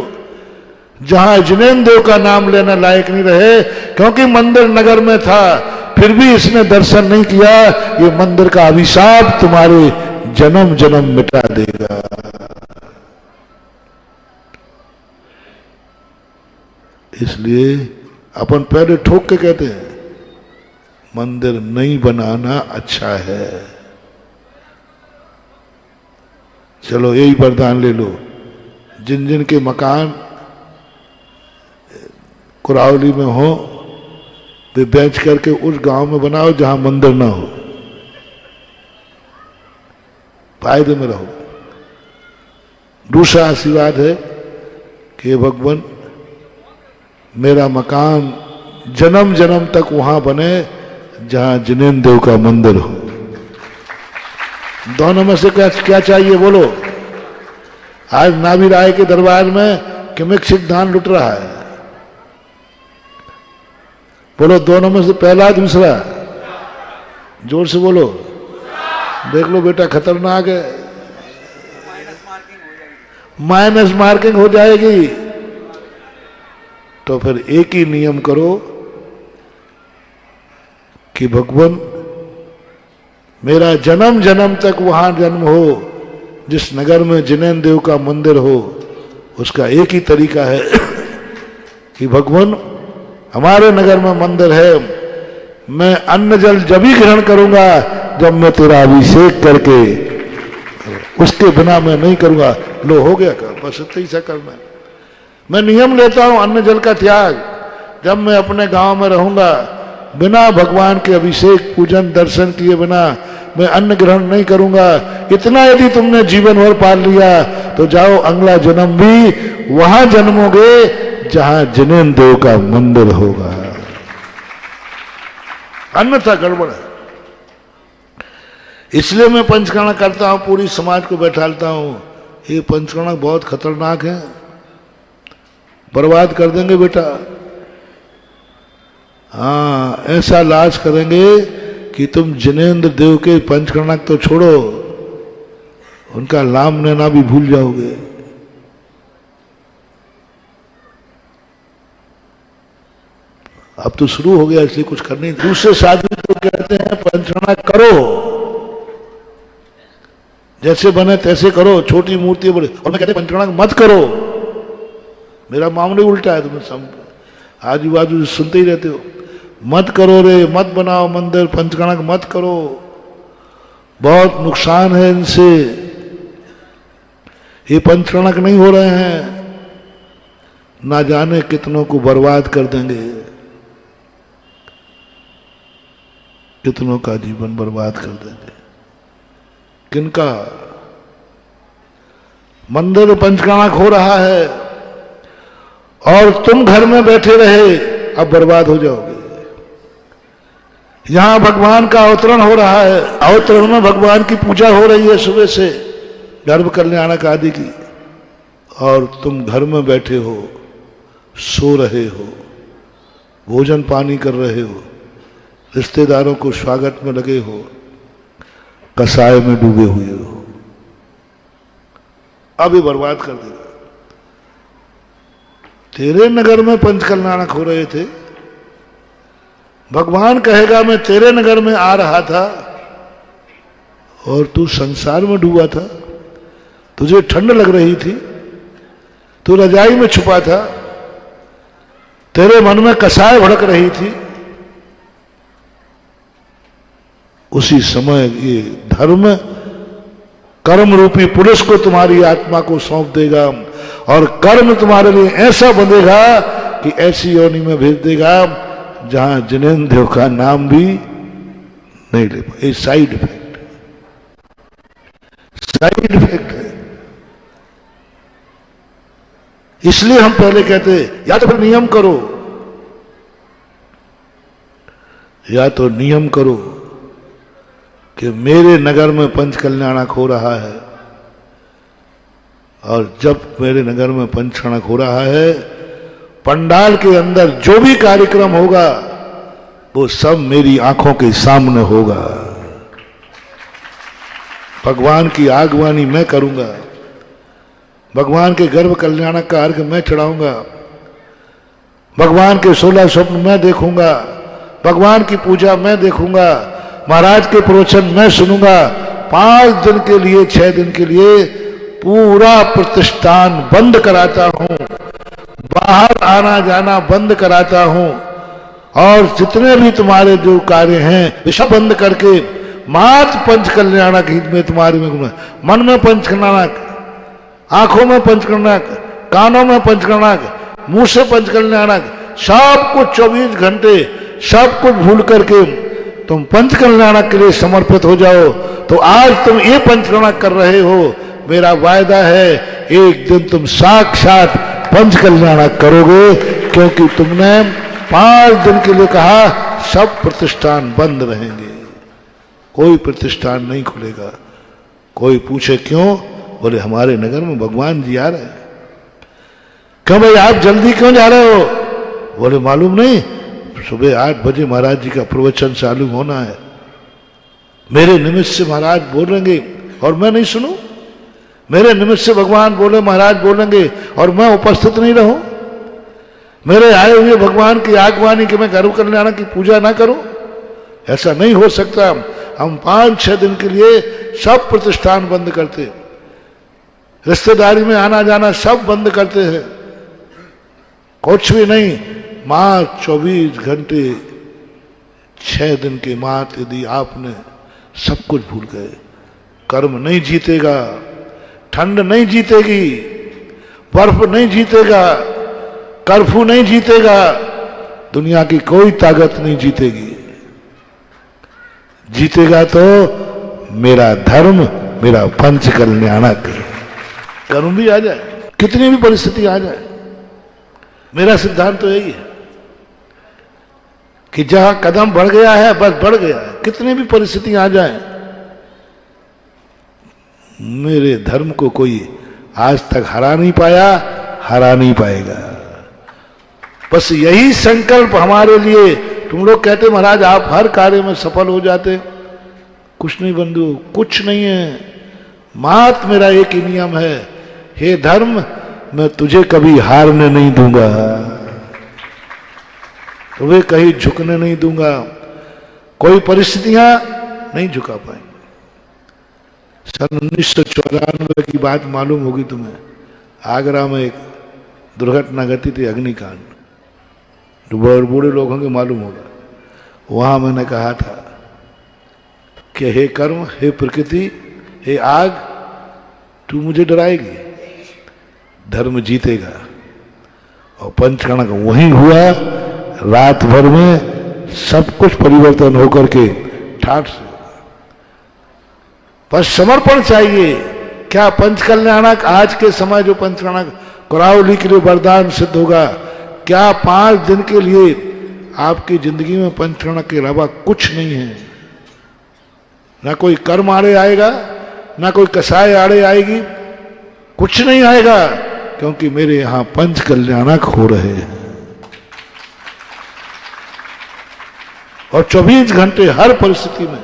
जहां जिनेन्द्र देव का नाम लेना लायक नहीं रहे, क्योंकि मंदिर नगर में था फिर भी इसने दर्शन नहीं किया। ये मंदिर का अभिशाप तुम्हारे जन्म जन्म मिटा देगा। इसलिए अपन पहले ठोक के कहते हैं मंदिर नहीं बनाना अच्छा है। चलो यही वरदान ले लो, जिन जिन के मकान कुरावली में हो वे बेच करके उस गांव में बनाओ जहां मंदिर ना हो, फायदे में रहो। दूसरा आशीर्वाद है कि भगवान मेरा मकान जन्म जन्म तक वहां बने जहां जिनेन्द्र देव का मंदिर हो। दोनों में से क्या चाहिए बोलो? आज नाभि राय के दरबार में किमिक सिद्धांत लुट रहा है, बोलो दोनों में से पहला दूसरा? जोर से बोलो। देख लो बेटा खतरनाक है, माइनस मार्किंग हो जाएगी। तो फिर एक ही नियम करो कि भगवान मेरा जन्म जन्म तक वहां जन्म हो जिस नगर में जिनेन्द्र देव का मंदिर हो। उसका एक ही तरीका है कि भगवान हमारे नगर में मंदिर है, मैं अन्न जल जब ही ग्रहण करूंगा जब मैं तेरा अभिषेक करके, उसके बिना मैं नहीं करूंगा। लो हो गया कर, बस इतना ही सा करना है। मैं नियम लेता हूं अन्न जल का त्याग, जब मैं अपने गांव में रहूंगा बिना भगवान के अभिषेक पूजन दर्शन किए बिना मैं अन्न ग्रहण नहीं करूंगा। इतना यदि तुमने जीवन भर पाल लिया तो जाओ अगला जन्म भी वहां जन्मोगे जहां जिनेन्द्र देव का मंदिर होगा, अन्यथा गड़बड़ है। इसलिए मैं पंचकर्म करता हूं, पूरी समाज को बैठालता हूं। ये पंचकर्म बहुत खतरनाक है, बर्बाद कर देंगे बेटा। हाँ, ऐसा लाज करेंगे कि तुम जिनेन्द्र देव के पंचकर्म तो छोड़ो, उनका नाम लेना भी भूल जाओगे। अब तो शुरू हो गया इसलिए कुछ करने। दूसरे साधु तो कहते हैं पंचकर्म करो, जैसे बने तैसे करो, छोटी मूर्ति बड़े, और मैं कहते पंचकर्म मत करो। मेरा मामले उल्टा है, तुम्हें सब आजू बाजू सुनते ही रहते हो। मत करो रे, मत बनाओ मंदिर, पंचकर्म मत करो, बहुत नुकसान है इनसे। ये पंचकर्म नहीं हो रहे हैं, ना जाने कितनों को बर्बाद कर देंगे, कितनों का जीवन बर्बाद कर देंगे। किनका? मंदिर पंचकर्म हो रहा है और तुम घर में बैठे रहे, अब बर्बाद हो जाओगे। यहां भगवान का अवतरण हो रहा है, अवतरण में भगवान की पूजा हो रही है सुबह से, गर्भ कल्याणक आदि की, और तुम घर में बैठे हो, सो रहे हो, भोजन पानी कर रहे हो, रिश्तेदारों को स्वागत में लगे हो, कसाय में डूबे हुए हो। अब ये बर्बाद कर देगा। तेरे नगर में पंचकल्याणक हो रहे थे, भगवान कहेगा मैं तेरे नगर में आ रहा था और तू संसार में डूबा था, तुझे ठंड लग रही थी, तू रजाई में छुपा था, तेरे मन में कसाय भड़क रही थी। उसी समय ये धर्म कर्म रूपी पुरुष को तुम्हारी आत्मा को सौंप देगा और कर्म तुम्हारे लिए ऐसा बंधेगा कि ऐसी योनि में भेज देगा जहां जिनेन्द्र देव का नाम भी नहीं ले पाए। साइड इफेक्ट, साइड इफेक्ट है। इसलिए हम पहले कहते या तो फिर नियम करो, या तो नियम करो कि मेरे नगर में पंचकल्याणक हो रहा है, और जब मेरे नगर में पंचकर्म हो रहा है, पंडाल के अंदर जो भी कार्यक्रम होगा वो सब मेरी आंखों के सामने होगा। भगवान की आगवानी मैं करूंगा, भगवान के गर्भ कल्याणक का अर्घ मैं चढ़ाऊंगा, भगवान के 16 स्वप्न मैं देखूंगा, भगवान की पूजा मैं देखूंगा, महाराज के प्रवचन मैं सुनूंगा। 5 दिन के लिए 6 दिन के लिए पूरा प्रतिष्ठान बंद कराता हूं, बाहर आना जाना बंद कराता हूं, और जितने भी तुम्हारे जो कार्य हैं वे सब बंद करके मात्र पंच कल्याणक हित में तुम्हारे में घूमना। मन में पंच कल्याणक, आंखों में पंच कल्याणक, कानों में पंच कल्याणक, मुंह से पंच कल्याणक, सब कुछ 24 घंटे सब कुछ भूल करके तुम पंच कल्याणक के लिए समर्पित हो जाओ। तो आज तुम ये पंच कल्याणक कर रहे हो, मेरा वायदा है एक दिन तुम साक्षात पंच कल्याणक करोगे, क्योंकि तुमने 5 दिन के लिए कहा सब प्रतिष्ठान बंद रहेंगे, कोई प्रतिष्ठान नहीं खुलेगा। कोई पूछे क्यों? बोले हमारे नगर में भगवान जी आ रहे हैं। क्यों भाई आप जल्दी क्यों जा रहे हो? बोले मालूम नहीं, सुबह 8 बजे महाराज जी का प्रवचन चालू होना है, मेरे निमित्त से महाराज बोलेंगे और मैं नहीं सुनूं, मेरे निमित्त से भगवान बोले महाराज बोलेंगे और मैं उपस्थित नहीं रहूं, मेरे आए हुए भगवान की आगवानी कि मैं गर्भ कल्याणक की पूजा ना करूं, ऐसा नहीं हो सकता। हम 5-6 दिन के लिए सब प्रतिष्ठान बंद करते, रिश्तेदारी में आना जाना सब बंद करते हैं, कुछ भी नहीं। मां 24 घंटे 6 दिन के मात यदि आपने सब कुछ भूल गए, कर्म नहीं जीतेगा, ठंड नहीं जीतेगी, बर्फ नहीं जीतेगा, कर्फ्यू नहीं जीतेगा, दुनिया की कोई ताकत नहीं जीतेगी। जीतेगा तो मेरा धर्म, मेरा पंच कल्याणक। कर्म भी आ जाए, कितनी भी परिस्थिति आ जाए, मेरा सिद्धांत तो यही है कि जहां कदम बढ़ गया है बस बढ़ गया है, कितनी भी परिस्थिति आ जाए, मेरे धर्म को कोई आज तक हरा नहीं पाया, हरा नहीं पाएगा। बस यही संकल्प हमारे लिए। तुम लोग कहते महाराज आप हर कार्य में सफल हो जाते, कुछ नहीं बंधु, कुछ नहीं है। मात्र मेरा एक ही नियम है, हे धर्म मैं तुझे कभी हारने नहीं दूंगा, तुम्हें कहीं झुकने नहीं दूंगा, कोई परिस्थितियां नहीं झुका पाएंगे। सन 1994 की बात मालूम होगी तुम्हें, आगरा में एक दुर्घटना घटी थी, अग्निकांड, बूढ़े लोगों के मालूम होगा। वहां मैंने कहा था कि हे कर्म, हे प्रकृति, हे आग, तू मुझे डराएगी, धर्म जीतेगा। और पंचकर्णक वही हुआ, रात भर में सब कुछ परिवर्तन होकर के ठाठ से। बस समर्पण चाहिए। क्या पंच कल्याणक आज के समय जो पंचकर्णक करावली के लिए वरदान सिद्ध होगा? क्या 5 दिन के लिए आपकी जिंदगी में पंचकर्णक के अलावा कुछ नहीं है? ना कोई कर्म आड़े आएगा, ना कोई कसाय आड़े आएगी, कुछ नहीं आएगा, क्योंकि मेरे यहां पंच कल्याणक हो रहे हैं। और 24 घंटे हर परिस्थिति में,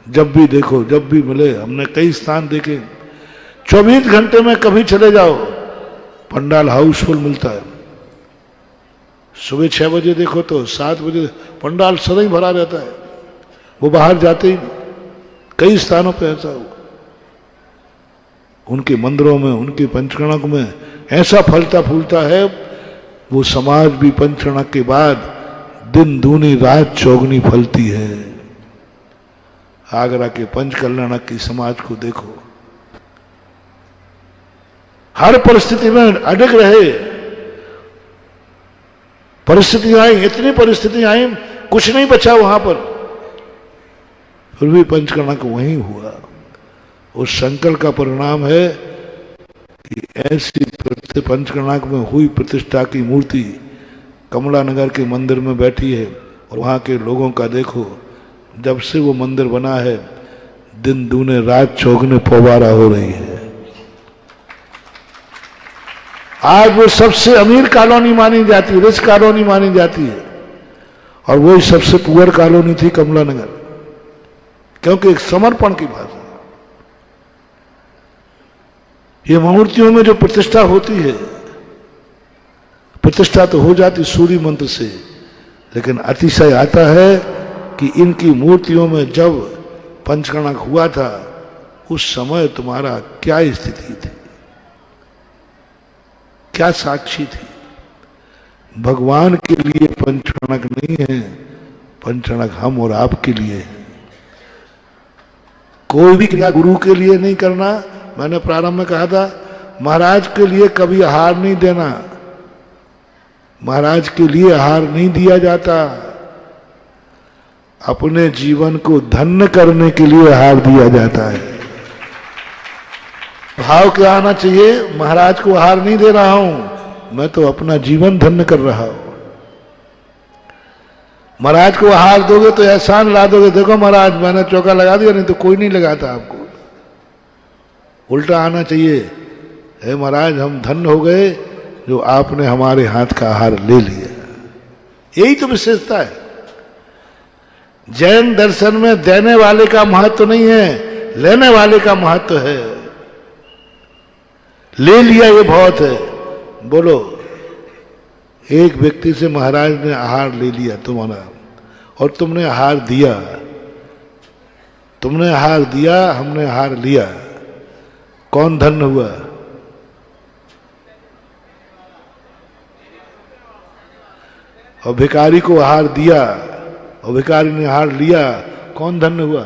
जब भी देखो, जब भी मिले, हमने कई स्थान देखे, 24 घंटे में कभी चले जाओ पंडाल हाउसफुल मिलता है। सुबह 6 बजे देखो तो 7 बजे पंडाल सदैव भरा रहता है, वो बाहर जाते ही। कई स्थानों पे ऐसा हुआ, उनके मंदिरों में, उनके पंचकर्णक में ऐसा फलता फूलता है, वो समाज भी पंचकर्णक के बाद दिन दूनी रात चौगनी फलती है। आगरा के पंच कल्याणक की समाज को देखो, हर परिस्थिति में अड़ग रहे। परिस्थितियां आई, इतनी परिस्थितियां आई, कुछ नहीं बचा वहां पर, फिर भी पंचकर्णक वहीं हुआ। उस संकल्प का परिणाम है कि ऐसी पंचकर्णक में हुई प्रतिष्ठा की मूर्ति कमला नगर के मंदिर में बैठी है। और वहां के लोगों का देखो, जब से वो मंदिर बना है, दिन दूने रात चौगने पोबारा हो रही है। आज वो सबसे अमीर कॉलोनी मानी जाती है, रिच कॉलोनी मानी जाती है, और वही सबसे पुअर कॉलोनी थी कमला नगर, क्योंकि एक समर्पण की बात है। ये मूर्तियों में जो प्रतिष्ठा होती है, प्रतिष्ठा तो हो जाती सूर्य मंत्र से, लेकिन अतिशय आता है कि इनकी मूर्तियों में जब पंचकणक हुआ था उस समय तुम्हारा क्या स्थिति थी, क्या साक्षी थी। भगवान के लिए पंचकणक नहीं है, पंचकणक हम और आपके लिए है। कोई भी क्रिया गुरु के लिए नहीं करना। मैंने प्रारंभ में कहा था महाराज के लिए कभी आहार नहीं देना, महाराज के लिए आहार नहीं दिया जाता, अपने जीवन को धन्य करने के लिए आहार दिया जाता है। भाव क्या आना चाहिए, महाराज को आहार नहीं दे रहा हूं, मैं तो अपना जीवन धन्य कर रहा हूं। महाराज को आहार दोगे तो एहसान ला दोगे, देखो महाराज मैंने चौका लगा दिया, नहीं तो कोई नहीं लगाता आपको। उल्टा आना चाहिए, हे महाराज हम धन्य हो गए जो आपने हमारे हाथ का आहार ले लिया। यही तो विशेषता है। जैन दर्शन में देने वाले का महत्व नहीं है, लेने वाले का महत्व है। ले लिया ये बहुत है। बोलो, एक व्यक्ति से महाराज ने आहार ले लिया तुम्हारा, और तुमने आहार दिया, तुमने आहार दिया, हमने आहार लिया, कौन धन्य हुआ? और भिखारी को आहार दिया और भिखारी ने आहार लिया, कौन धन्य हुआ?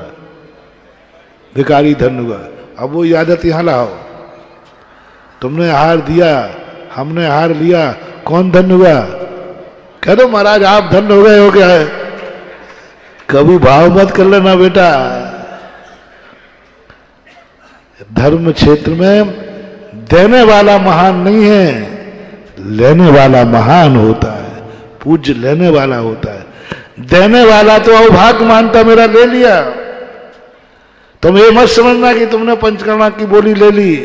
भिखारी धन्य हुआ। अब वो आदत यहां लाओ, तुमने आहार दिया, हमने आहार लिया, कौन धन्य हुआ? कह दो महाराज आप धन्य हो गए हो, क्या है? कभी भाव मत कर लेना बेटा। धर्म क्षेत्र में देने वाला महान नहीं है, लेने वाला महान होता है, पूज्य लेने वाला होता है। देने वाला तो अभाग मानता, मेरा ले लिया। तुम ये मत समझना कि तुमने पंचकर्णक की बोली ले ली।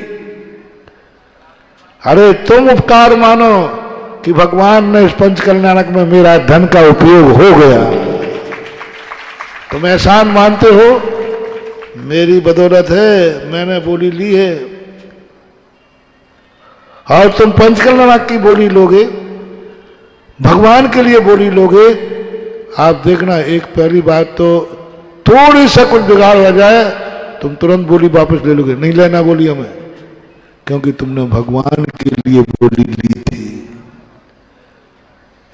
अरे तुम उपकार मानो कि भगवान ने इस पंचकल्याणक में मेरा धन का उपयोग हो गया। तुम एहसान मानते हो, मेरी बदौलत है, मैंने बोली ली है। और तुम पंचकल्याणक की बोली लोगे, भगवान के लिए बोली लोगे, आप देखना एक पहली बात तो थोड़ी सा कुछ बिगाड़ हो जाए, तुम तुरंत बोली वापस ले लोगे, नहीं लेना बोली हमें, क्योंकि तुमने भगवान के लिए बोली ली थी।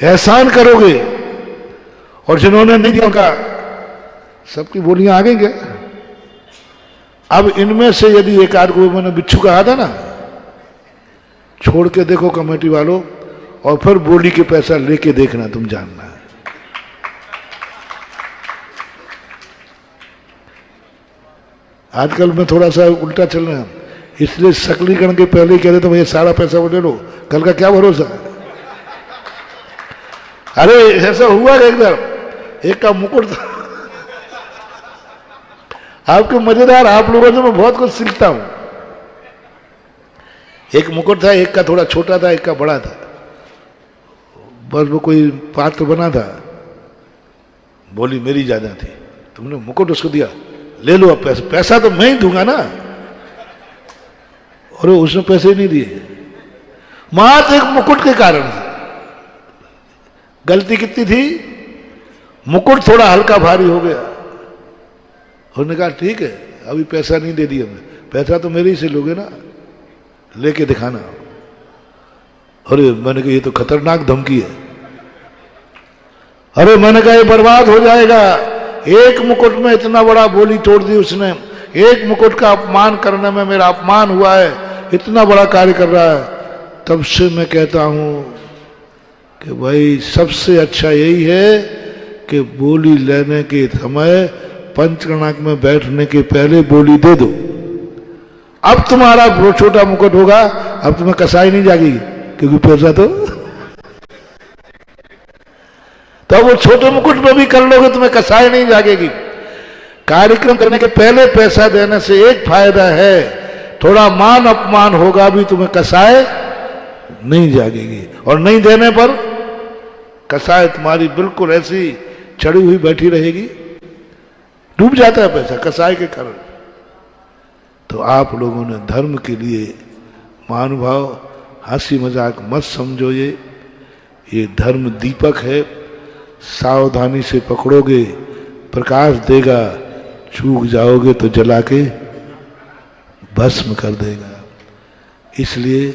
एहसान करोगे। और जिन्होंने नहीं दिया उनका सबकी बोलियां आ गई क्या? अब इनमें से यदि एक आध को मैंने बिच्छू कहा था ना, छोड़ के देखो कमेटी वालों, और फिर बोली के पैसा लेके देखना, तुम जानना। आजकल में थोड़ा सा उल्टा चल रहा है, इसलिए सकलीकरण के पहले ही कह देते ये सारा पैसा वो ले लो, कल का क्या भरोसा है। अरे ऐसा हुआ एकदम, एक का मुकुट था। आपके मजेदार, आप लोगों से मैं बहुत कुछ सीखता हूं। एक मुकुट था, एक का थोड़ा छोटा था, एक का बड़ा था। बस वो कोई पात्र बना था, बोली मेरी ज्यादा थी, तुमने मुकुट उसको दिया, ले लो अब पैसा, पैसा तो मैं ही दूंगा ना। और उसने पैसे ही नहीं दिए, मात्र एक मुकुट के कारण से। गलती कितनी थी, मुकुट थोड़ा हल्का भारी हो गया। उन्होंने कहा ठीक है, अभी पैसा नहीं दे दिया, मैं पैसा तो मेरे ही से लोगे ना, लेके दिखाना। अरे मैंने कहा ये तो खतरनाक धमकी है। अरे मैंने कहा ये बर्बाद हो जाएगा। एक मुकुट में इतना बड़ा बोली तोड़ दी उसने, एक मुकुट का अपमान करने में मेरा अपमान हुआ है, इतना बड़ा कार्य कर रहा है। तब से मैं कहता हूं कि भाई सबसे अच्छा यही है कि बोली लेने के समय पंचकर्णक में बैठने के पहले बोली दे दो। अब तुम्हारा वो छोटा मुकुट होगा, अब तुम्हें कसाई नहीं जाएगी, क्योंकि पैसा तो वो छोटे मुकुट में भी कर लोगे, तुम्हें कसाई नहीं जागेगी। कार्यक्रम करने के पहले पैसा देने से एक फायदा है, थोड़ा मान अपमान होगा भी, तुम्हें कसाई नहीं जागेगी। और नहीं देने पर कसाई तुम्हारी बिल्कुल ऐसी चढ़ी हुई बैठी रहेगी, डूब जाता है पैसा कसाई के कारण। तो आप लोगों ने धर्म के लिए महानुभाव हंसी मजाक मत समझो, ये धर्म दीपक है, सावधानी से पकड़ोगे प्रकाश देगा, चूक जाओगे तो जला के भस्म कर देगा। इसलिए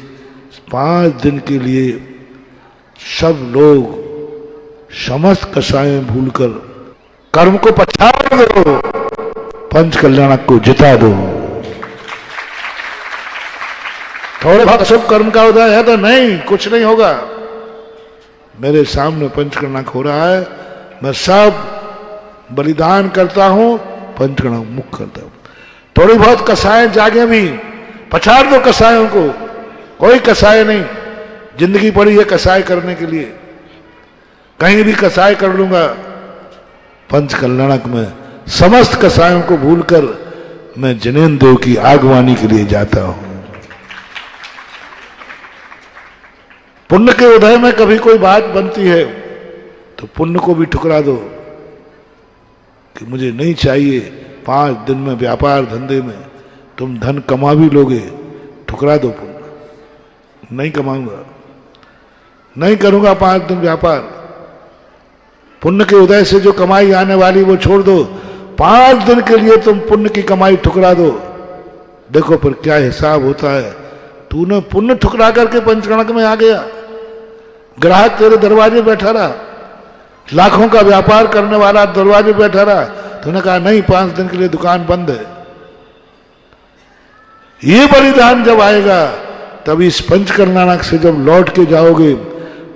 5 दिन के लिए सब लोग समस्त कसाएं भूलकर कर्म को पछाड़ दो, पंच कल्याणक को जिता दो। थोड़े बहुत शुभ कर्म का उदय है तो नहीं, कुछ नहीं होगा। मेरे सामने पंचकर्णक हो रहा है, मैं सब बलिदान करता हूं, पंचकर्णक मुक्त करता हूं। थोड़ी बहुत कसाएं जागे भी, पछाड़ दो कसायों को, कोई कसाय नहीं। जिंदगी पड़ी है कसाय करने के लिए, कहीं भी कसाय कर लूंगा। पंच कल्याणक में समस्त कसायों को भूलकर मैं जिनेन्द्र देव की आगवानी के लिए जाता हूं। पुण्य के उदय में कभी कोई बात बनती है तो पुण्य को भी ठुकरा दो कि मुझे नहीं चाहिए। 5 दिन में व्यापार धंधे में तुम धन कमा भी लोगे, ठुकरा दो पुण्य, नहीं कमाऊंगा, नहीं करूंगा 5 दिन व्यापार। पुण्य के उदय से जो कमाई आने वाली वो छोड़ दो, 5 दिन के लिए तुम पुण्य की कमाई ठुकरा दो। देखो फिर क्या हिसाब होता है। तूने पुण्य ठुकरा करके पंचकर्णक में आ गया, ग्राहक तेरे दरवाजे बैठा रहा, लाखों का व्यापार करने वाला दरवाजे बैठा रहा, तूने कहा नहीं 5 दिन के लिए दुकान बंद है। ये बलिदान जब आएगा तब इस पंचकर्णानक से जब लौट के जाओगे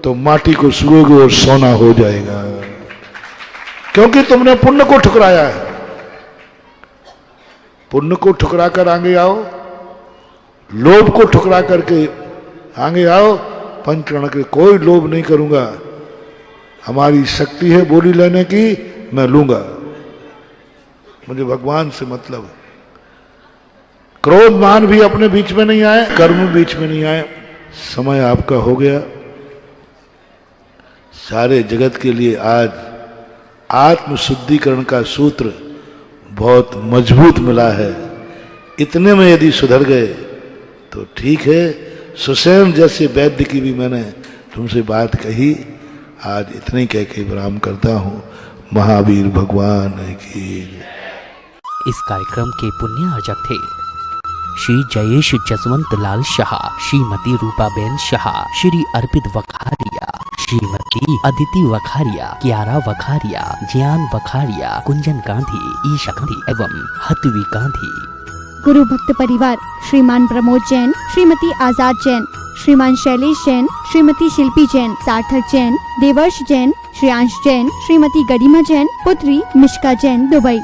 तो माटी को छुओगे और सोना हो जाएगा, क्योंकि तुमने पुण्य को ठुकराया है। पुण्य को ठुकरा कर आगे आओ, लोभ को ठुकरा करके आगे आओ। पंचकर्णक के कोई लोभ नहीं करूंगा, हमारी शक्ति है बोली लेने की, मैं लूंगा, मुझे भगवान से मतलब है। क्रोध मान भी अपने बीच में नहीं आए, कर्म बीच में नहीं आए। समय आपका हो गया। सारे जगत के लिए आज आत्मशुद्धिकरण का सूत्र बहुत मजबूत मिला है। इतने में यदि सुधर गए तो ठीक है। सुसेन जैसे वैद्य की भी मैंने तुमसे बात कही। आज इतने ही कह के विराम करता हूं। महावीर भगवान की। इस कार्यक्रम के पुण्य अर्चक थे श्री जयेश जसवंत लाल शाह, श्रीमती रूपाबेन शाह, श्री अर्पित वखारिया, श्रीमती अदिति वखारिया, कियारा वखारिया, ज्ञान वखारिया, कुंजन गांधी, ईशा गांधी एवं हतवी गांधी। गुरु भक्त परिवार श्रीमान प्रमोद जैन, श्रीमती आजाद जैन, श्रीमान शैलेश जैन, श्रीमती शिल्पी जैन, सार्थक जैन, देवर्ष जैन, श्रेयांश जैन, श्रीमती गरिमा जैन, पुत्री मिश्का जैन, दुबई।